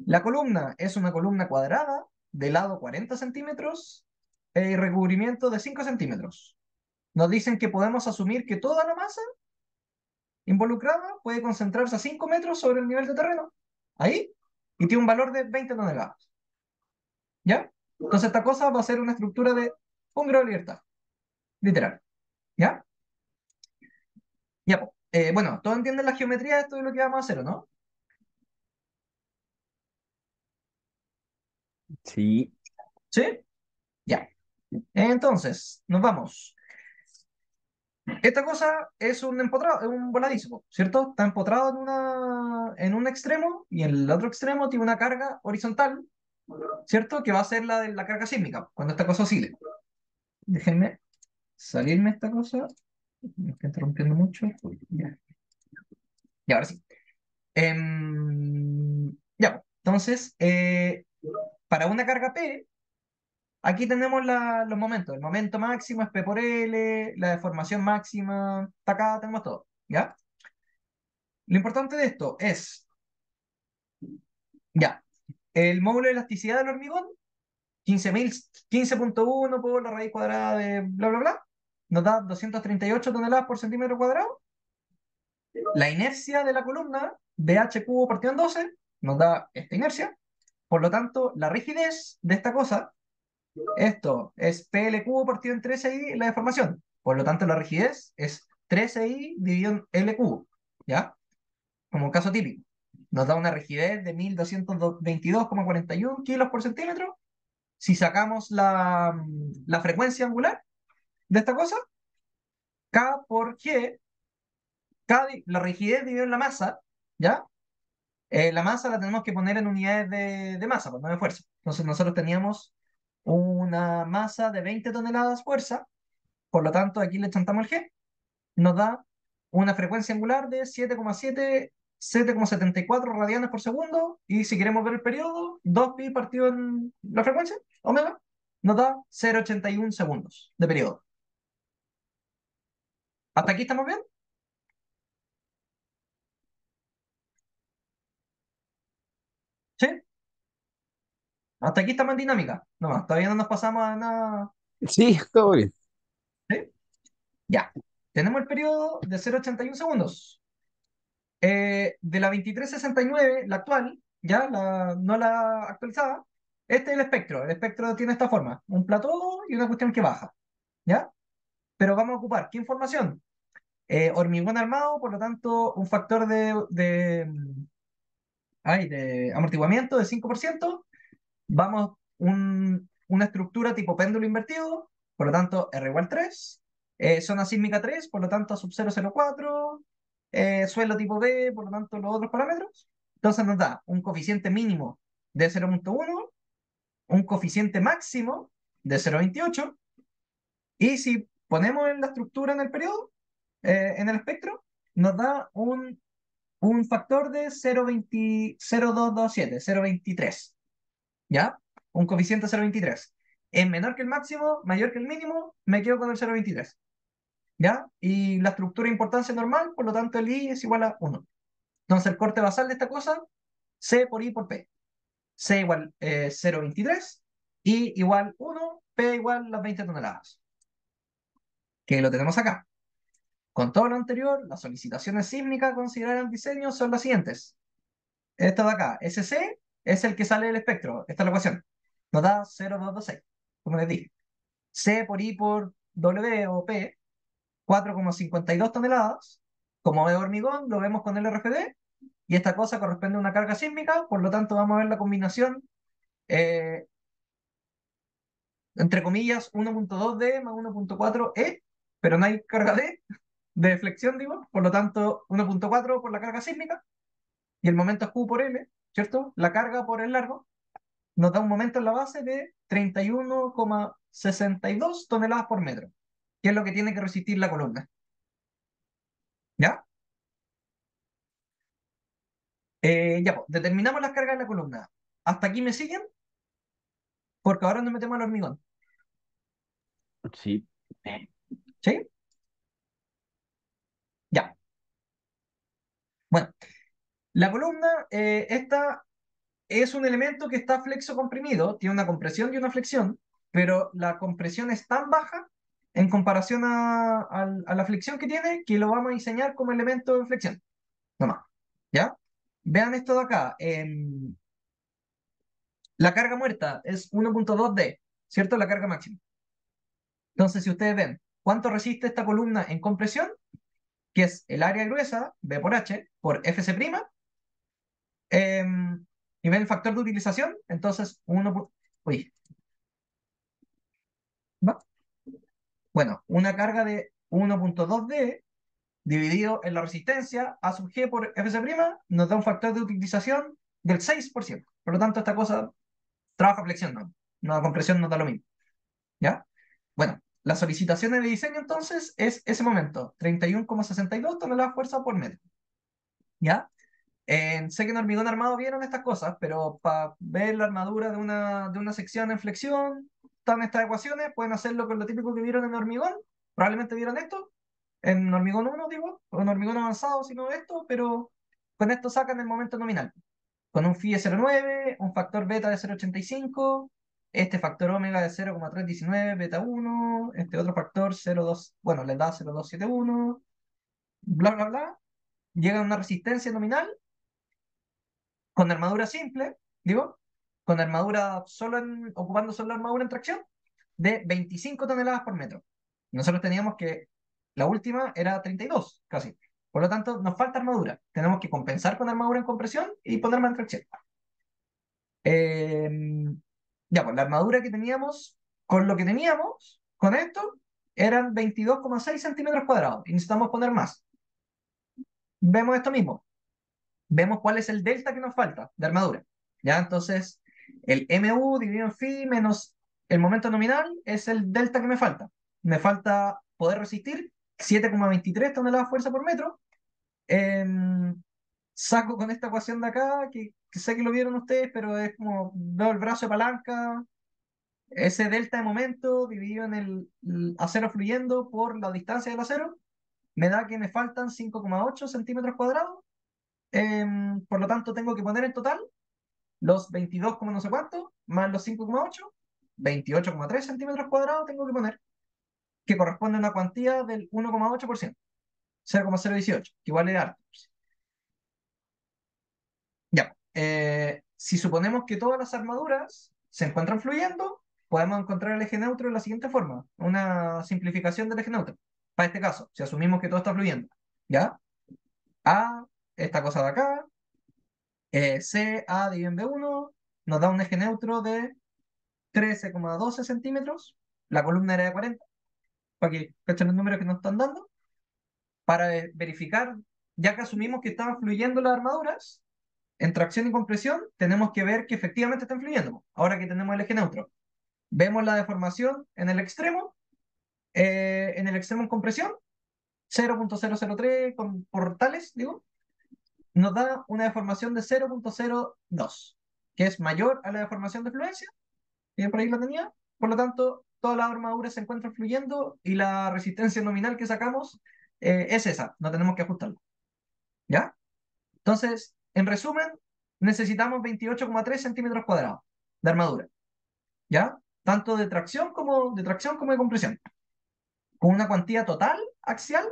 La columna es una columna cuadrada de lado 40 centímetros y recubrimiento de 5 centímetros. Nos dicen que podemos asumir que toda la masa involucrada puede concentrarse a 5 metros sobre el nivel de terreno. Ahí. Y tiene un valor de 20 toneladas. ¿Ya? Entonces esta cosa va a ser una estructura de un grado de libertad. Literal. ¿Ya? Ya, pues. Bueno, todos entienden la geometría de esto de lo que vamos a hacer, ¿o no? Sí. ¿Sí? Ya. Entonces, nos vamos. Esta cosa es un empotrado, es un voladizo, ¿cierto? Está empotrado en un extremo y en el otro extremo tiene una carga horizontal, ¿cierto? Que va a ser la de la carga sísmica, cuando esta cosa oscile. Déjenme salirme esta cosa. Me está interrumpiendo mucho. Ya. Y ahora sí. Ya, pues. Entonces, para una carga P, aquí tenemos los momentos. El momento máximo es P por L, la deformación máxima, hasta acá tenemos todo, ¿ya? Lo importante de esto es, ya, el módulo de elasticidad del hormigón, 15.1 por la raíz cuadrada de bla, bla, bla, nos da 238 toneladas por centímetro cuadrado. La inercia de la columna, dh cubo partido en 12, nos da esta inercia. Por lo tanto, la rigidez de esta cosa, esto es PL cubo partido en 13i la deformación. Por lo tanto, la rigidez es 13i dividido en L cubo, ¿ya? Como un caso típico. Nos da una rigidez de 1.222,41 kilos por centímetro. Si sacamos la frecuencia angular de esta cosa, K por G, la rigidez dividido en la masa, ¿ya? La masa la tenemos que poner en unidades de masa, pues no de fuerza. Entonces nosotros teníamos una masa de 20 toneladas fuerza, por lo tanto aquí le chantamos el G, nos da una frecuencia angular de 7,74 radianes por segundo, y si queremos ver el periodo, 2pi partido en la frecuencia, omega, nos da 0,81 segundos de periodo. ¿Hasta aquí estamos bien? ¿Sí? Hasta aquí estamos en dinámica. No, todavía no nos pasamos a nada. Sí, todo bien. ¿Sí? Ya. Tenemos el periodo de 0,81 segundos. De la 2369, la actual, ya, no la actualizada, este es el espectro. El espectro tiene esta forma: un plató y una cuestión que baja, ¿ya? Pero vamos a ocupar, ¿qué información? Hormigón armado, por lo tanto, un factor de amortiguamiento de 5%. Vamos, una estructura tipo péndulo invertido, por lo tanto, R igual 3. Zona sísmica 3, por lo tanto, sub 0,04. Suelo tipo B, por lo tanto, los otros parámetros. Entonces nos da un coeficiente mínimo de 0,1, un coeficiente máximo de 0,28, y si ponemos en la estructura en el periodo, en el espectro, nos da un factor de 0,227, 0,23, ¿ya? Un coeficiente 0,23. Es menor que el máximo, mayor que el mínimo, me quedo con el 0,23, ¿ya? Y la estructura de importancia normal, por lo tanto el I es igual a 1. Entonces el corte basal de esta cosa, C por I por P. C igual 0,23, I igual 1, P igual las 20 toneladas. Que lo tenemos acá. Con todo lo anterior, las solicitaciones sísmicas consideradas en el diseño son las siguientes. Esto de acá, SC, es el que sale del espectro. Esta es la ecuación. Nos da 0,226, como les dije. C por I por W o P, 4,52 toneladas. Como es hormigón, lo vemos con el RFD. Y esta cosa corresponde a una carga sísmica, por lo tanto vamos a ver la combinación, eh, entre comillas, 1,2D más 1,4E, pero no hay carga D, de deflexión, digo, por lo tanto 1,4 por la carga sísmica, y el momento es Q por L, ¿cierto? La carga por el largo nos da un momento en la base de 31,62 toneladas por metro, que es lo que tiene que resistir la columna. ¿Ya? Ya, pues, determinamos las cargas de la columna. ¿Hasta aquí me siguen? Porque ahora nos metemos al hormigón. Sí. ¿Sí? Ya. Bueno, la columna, esta es un elemento que está flexo comprimido, tiene una compresión y una flexión, pero la compresión es tan baja en comparación a la flexión que tiene que lo vamos a diseñar como elemento de flexión. Nomás. ¿Ya? Vean esto de acá. La carga muerta es 1.2D, ¿cierto? La carga máxima. Entonces, si ustedes ven cuánto resiste esta columna en compresión, que es el área gruesa, B por H, por FC', y ven el factor de utilización, entonces uy, ¿va? Bueno, una carga de 1.2D dividido en la resistencia A sub G por FC' nos da un factor de utilización del 6%. Por lo tanto, esta cosa trabaja flexión, no, no compresión no da lo mismo. ¿Ya? Bueno, las solicitaciones de diseño entonces es ese momento, 31,62 toneladas fuerza por metro. ¿Ya? Sé que en hormigón armado vieron estas cosas, pero para ver la armadura de una sección en flexión, están estas ecuaciones, pueden hacerlo con lo típico que vieron en hormigón, probablemente vieron esto, en hormigón 1, digo, o en hormigón avanzado, si no esto, pero con esto sacan el momento nominal, con un phi de 0,9, un factor beta de 0,85, este factor omega de 0,319, beta 1, este otro factor 0,2, bueno, les da 0,271, bla, bla, bla, llega a una resistencia nominal con armadura simple, digo, con armadura ocupando solo la armadura en tracción, de 25 toneladas por metro. Nosotros teníamos que la última era 32, casi. Por lo tanto, nos falta armadura. Tenemos que compensar con armadura en compresión y poner más en tracción. Eh, ya, pues la armadura que teníamos, con lo que teníamos, con esto, eran 22,6 centímetros cuadrados. Y necesitamos poner más. Vemos esto mismo. Vemos cuál es el delta que nos falta de armadura. ¿Ya? Entonces, el MU dividido en phi menos el momento nominal es el delta que me falta. Me falta poder resistir 7,23 toneladas fuerza por metro. Saco con esta ecuación de acá, que sé que lo vieron ustedes, pero es como veo el brazo de palanca, ese delta de momento dividido en el acero fluyendo por la distancia del acero, me da que me faltan 5,8 centímetros cuadrados. Por lo tanto, tengo que poner en total los 22, no sé cuánto, más los 5,8, 28,3 centímetros cuadrados tengo que poner, que corresponde a una cuantía del 1,8%, 0,018, que igual es harto. Ya, si suponemos que todas las armaduras se encuentran fluyendo, podemos encontrar el eje neutro de la siguiente forma, una simplificación del eje neutro. Para este caso, si asumimos que todo está fluyendo, ¿ya? A, esta cosa de acá, C, A dividido en B1, nos da un eje neutro de 13,12 centímetros, la columna era de 40, para que cachen los números que nos están dando, para verificar, ya que asumimos que estaban fluyendo las armaduras, en tracción y compresión, tenemos que ver que efectivamente están fluyendo. Ahora que tenemos el eje neutro, vemos la deformación en el extremo en compresión, 0,003 por tales, digo, nos da una deformación de 0,02, que es mayor a la deformación de fluencia, y por ahí la tenía. Por lo tanto, todas las armaduras se encuentran fluyendo y la resistencia nominal que sacamos es esa, no tenemos que ajustarla. ¿Ya? Entonces, en resumen, necesitamos 28,3 centímetros cuadrados de armadura. ¿Ya? Tanto de tracción como de compresión. Con una cuantía total axial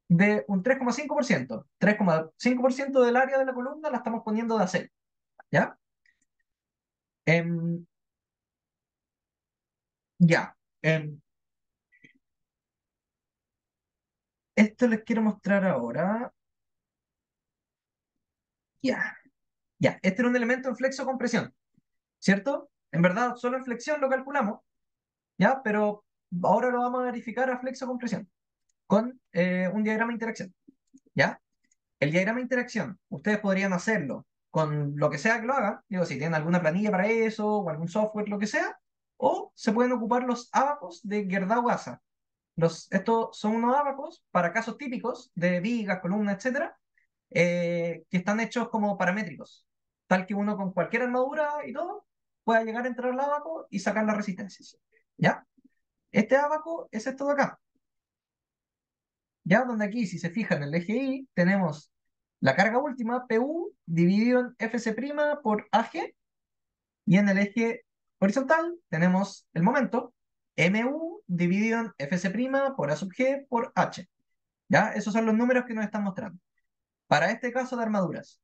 de un 3,5%. 3,5% del área de la columna la estamos poniendo de acero. ¿Ya? Em, ya. Esto les quiero mostrar ahora. Ya. Ya. Este era un elemento en flexo-compresión, ¿cierto? En verdad, solo en flexión lo calculamos, ¿ya? Pero ahora lo vamos a verificar a flexo-compresión con un diagrama de interacción, ¿ya? El diagrama de interacción, ustedes podrían hacerlo con lo que sea que lo hagan, digo, si tienen alguna planilla para eso, o algún software, lo que sea, o se pueden ocupar los ábacos de Gerdau-Asa. Estos son unos ábacos para casos típicos de vigas, columnas, etcétera, que están hechos como paramétricos, tal que uno con cualquier armadura y todo pueda llegar a entrar al ábaco y sacar las resistencias, ¿ya? Este ábaco es esto de acá. Ya donde aquí, si se fijan en el eje Y, tenemos la carga última, PU, dividido en FC' por AG, y en el eje horizontal tenemos el momento, MU, dividido en FC' por A sub G por H. ¿Ya? Esos son los números que nos están mostrando. Para este caso de armaduras,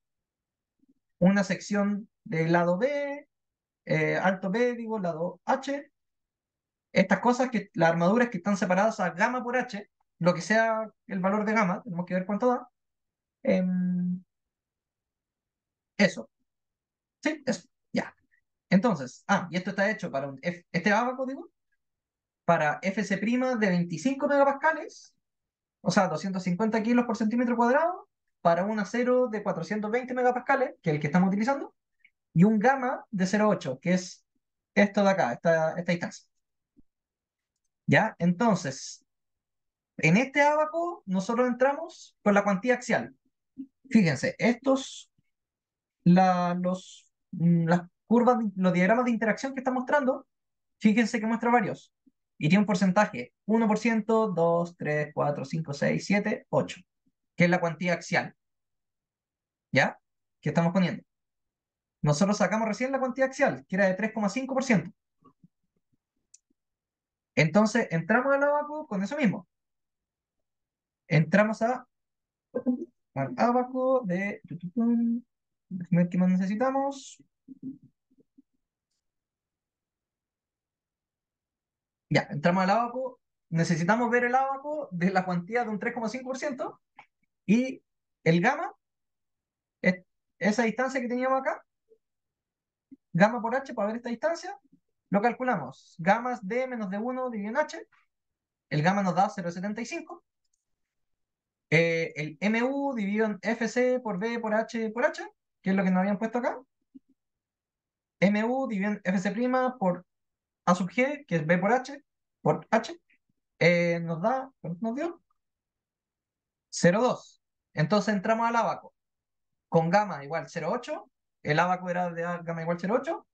una sección del lado B, alto B, digo, lado H, estas cosas, que las armaduras que están separadas a gamma por H, lo que sea el valor de gamma, tenemos que ver cuánto da. Eso, sí, eso, ya. Entonces, y esto está hecho para este ábaco, digo, para FC' de 25 megapascales, o sea, 250 kilos por centímetro cuadrado, para un acero de 420 megapascales, que es el que estamos utilizando, y un gamma de 0,8, que es esto de acá, esta distancia. ¿Ya? Entonces, en este ábaco nosotros entramos con la cuantía axial. Fíjense, las curvas, los diagramas de interacción que está mostrando, fíjense que muestra varios. Y tiene un porcentaje, 1%, 2, 3, 4, 5, 6, 7, 8, que es la cuantía axial. ¿Ya? Que estamos poniendo. Nosotros sacamos recién la cuantía axial, que era de 3,5%. Entonces, entramos al ábaco con eso mismo. Entramos al ábaco de... Déjame ver qué más necesitamos. Ya, entramos al ábaco. Necesitamos ver el ábaco de la cuantía de un 3,5% y el gamma, es esa distancia que teníamos acá, gamma por h para ver esta distancia, lo calculamos. Gamma es d menos d1 dividido en h. El gamma nos da 0,75. El mu dividido en fc por b por h, que es lo que nos habían puesto acá. Mu dividido en fc' por a sub g, que es b por h, nos dio 0,2. Entonces entramos al ábaco con gamma igual 0,8. El ábaco era de gamma igual 0,8.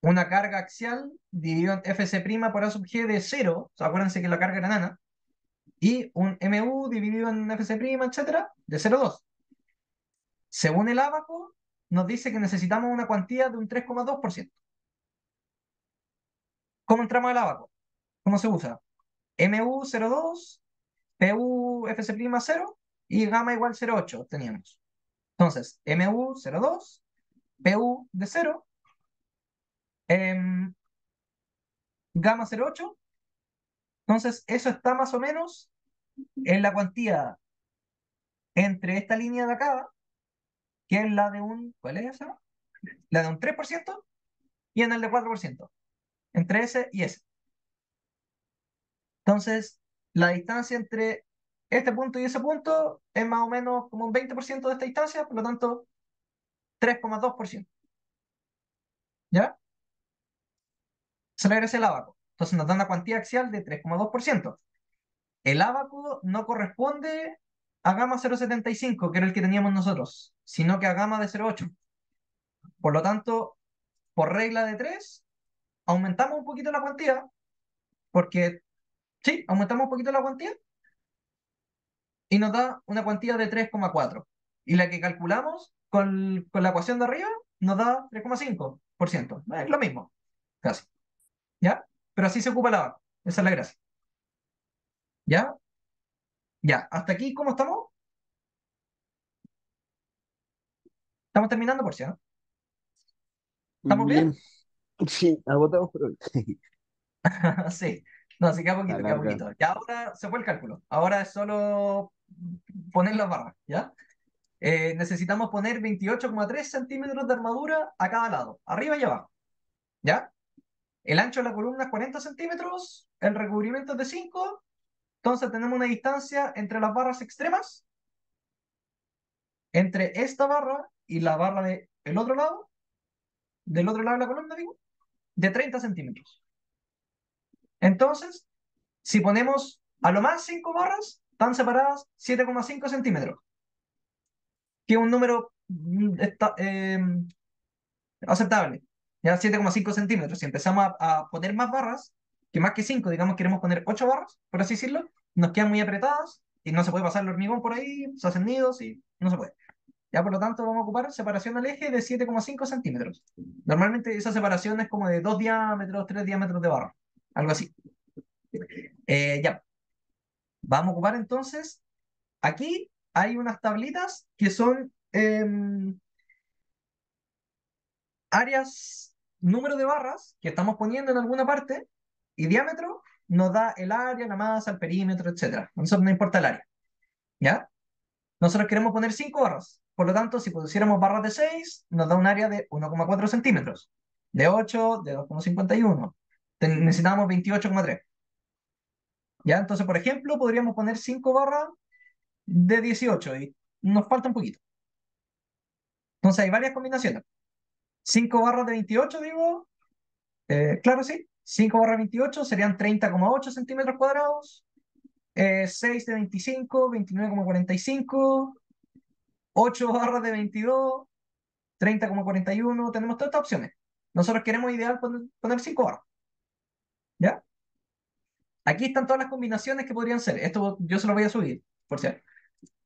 Una carga axial dividido en fc' por a sub g de 0. O sea, acuérdense que la carga era nana. Y un mu dividido en fc', etcétera, de 0,2. Según el ábaco, nos dice que necesitamos una cuantía de un 3,2%. ¿Cómo entramos al ábaco? ¿Cómo se usa? mu 0,2, pu fc' 0 y gamma igual 0,8 teníamos. Entonces, mu 0,2, pu de 0, gamma 0,8. Entonces, eso está más o menos en la cuantía entre esta línea de acá, que es la de un, ¿cuál es esa? La de un 3%, y en el de 4%, entre ese y ese. Entonces, la distancia entre este punto y ese punto es más o menos como un 20% de esta distancia, por lo tanto, 3,2%. ¿Ya? Se le agrega el ábaco. Entonces nos da una cuantía axial de 3,2%. El ábaco no corresponde a gamma 0,75, que era el que teníamos nosotros, sino que a gamma de 0,8. Por lo tanto, por regla de 3, aumentamos un poquito la cuantía, porque sí, aumentamos un poquito la cuantía y nos da una cuantía de 3,4. Y la que calculamos con la ecuación de arriba nos da 3,5%. Es lo mismo, casi. ¿Ya? Pero así se ocupa el ábaco. Esa es la gracia. ¿Ya? Ya. ¿Hasta aquí cómo estamos? Estamos terminando por si, ¿no? ¿Estamos bien? Bien, sí, agotamos, pero Sí. No, sí, queda está poquito, queda larga. poquito. Ya ahora se fue el cálculo. Ahora es solo poner las barras, ¿ya? Necesitamos poner 28,3 centímetros de armadura a cada lado, arriba y abajo, ¿ya? El ancho de la columna es 40 centímetros, el recubrimiento es de 5, entonces tenemos una distancia entre las barras extremas, entre esta barra y la barra del otro lado, de la columna, digo, de 30 centímetros. Entonces, si ponemos a lo más 5 barras, están separadas 7,5 centímetros, que es un número aceptable, ya 7,5 centímetros. Si empezamos a poner más barras, que más que 5, digamos, queremos poner 8 barras, por así decirlo, nos quedan muy apretadas y no se puede pasar el hormigón por ahí, se hacen nidos y no se puede. Ya, por lo tanto, vamos a ocupar separación al eje de 7,5 centímetros. Normalmente esa separación es como de 2 diámetros, 3 diámetros de barra, algo así. Ya, vamos a ocupar entonces, aquí hay unas tablitas que son áreas, número de barras que estamos poniendo en alguna parte y diámetro nos da el área, la masa, el perímetro, etcétera. A nosotros no importa el área, ¿ya? Nosotros queremos poner 5 barras. Por lo tanto, si pusiéramos barras de 6, nos da un área de 1,4 centímetros. De 8, de 2,51. Necesitamos 28,3. ¿Ya? Entonces, por ejemplo, podríamos poner 5 barras de 18 y nos falta un poquito. Entonces, hay varias combinaciones. 5 barras de 28, digo. Claro, sí. 5 barras de 28 serían 30,8 centímetros cuadrados. 6 de 25, 29,45. 8 barras de 22, 30,41. Tenemos todas estas opciones. Nosotros queremos ideal poner 5 barras. ¿Ya? Aquí están todas las combinaciones que podrían ser. Esto yo se lo voy a subir, por cierto.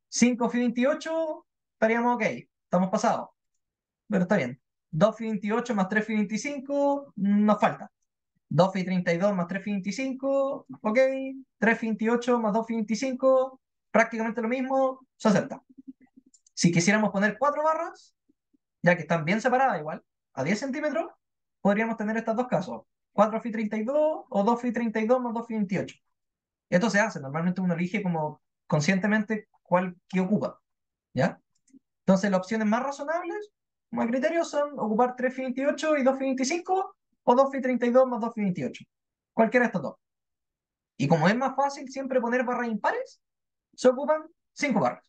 5 fi 28, estaríamos ok. Estamos pasados. Pero está bien. 2 fi 28 más 3 fi 25, nos falta. 2 fi 32 más 3 fi 25, ok. 3 fi 28 más 2 fi 25, prácticamente lo mismo, se acepta. Si quisiéramos poner 4 barras, ya que están bien separadas igual, a 10 centímetros, podríamos tener estos dos casos. 4 fi 32 o 2 fi 32 más 2 fi 28. Esto se hace, normalmente uno elige como conscientemente cuál que ocupa, ¿ya? Entonces las opciones más razonables, como criterio, son ocupar 3 fi 28 y 2 fi 25 o 2 fi 32 más 2 fi 28. Cualquiera de estos dos. Y como es más fácil siempre poner barras impares, se ocupan 5 barras,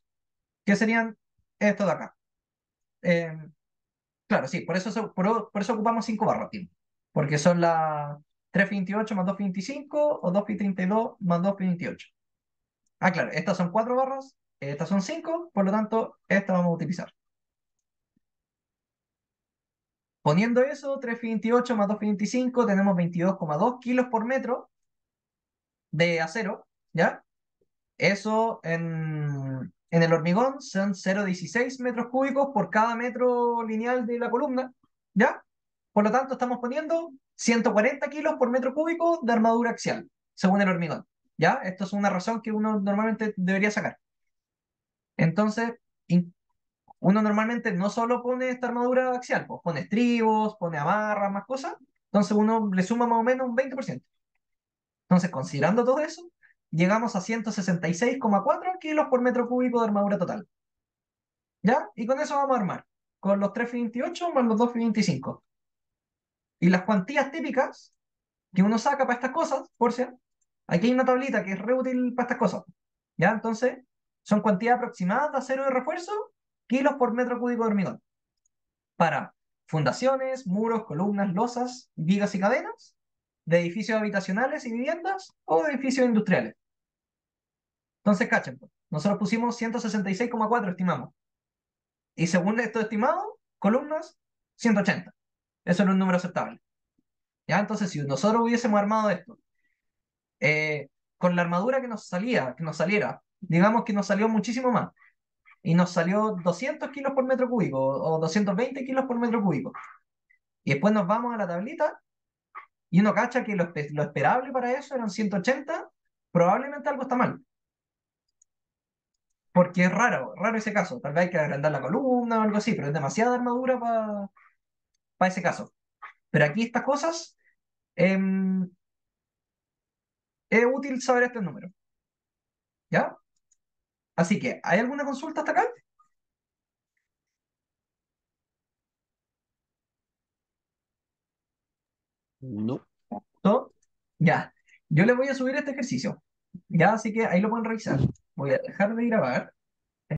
que serían estos de acá. Eh, Claro, sí, por eso ocupamos 5 barras, tío. Porque son las 3,28 más 2,25 o 2,32 más 2,28. Ah, claro, estas son 4 barras, estas son 5, por lo tanto, esta vamos a utilizar. Poniendo eso, 3,28 más 2,25, tenemos 22,2 kilos por metro de acero, ¿ya? Eso en el hormigón son 0,16 metros cúbicos por cada metro lineal de la columna, ¿ya? Por lo tanto, estamos poniendo 140 kilos por metro cúbico de armadura axial, según el hormigón, ¿ya? Esto es una razón que uno normalmente debería sacar. Entonces, uno normalmente no solo pone esta armadura axial, pues pone estribos, pone amarras, más cosas. Entonces, uno le suma más o menos un 20%. Entonces, considerando todo eso, llegamos a 166,4 kilos por metro cúbico de armadura total. ¿Ya? Y con eso vamos a armar, con los 3,28 más los 2,25. Y las cuantías típicas que uno saca para estas cosas, por si, aquí hay una tablita que es re útil para estas cosas. ¿Ya? Entonces, son cuantías aproximadas de acero de refuerzo, kilos por metro cúbico de hormigón. Para fundaciones, muros, columnas, losas, vigas y cadenas, de edificios habitacionales y viviendas o de edificios industriales. Entonces, cachen, pues, nosotros pusimos 166,4, estimamos. Y según esto estimado, columnas, 180. Eso era un número aceptable. ¿Ya? Entonces, si nosotros hubiésemos armado esto, con la armadura que nos salía, que nos saliera, digamos que nos salió muchísimo más, y nos salió 200 kilos por metro cúbico, o 220 kilos por metro cúbico, y después nos vamos a la tablita, y uno cacha que lo esperable para eso eran 180, probablemente algo está mal. Porque es raro, raro ese caso. Tal vez hay que agrandar la columna o algo así, pero es demasiada armadura para ese caso. Pero aquí estas cosas, em, es útil saber este número. ¿Ya? Así que, ¿hay alguna consulta hasta acá? No. ¿Todo? Ya. Yo les voy a subir este ejercicio. Ya, así que ahí lo pueden revisar. Voy a dejar de grabar.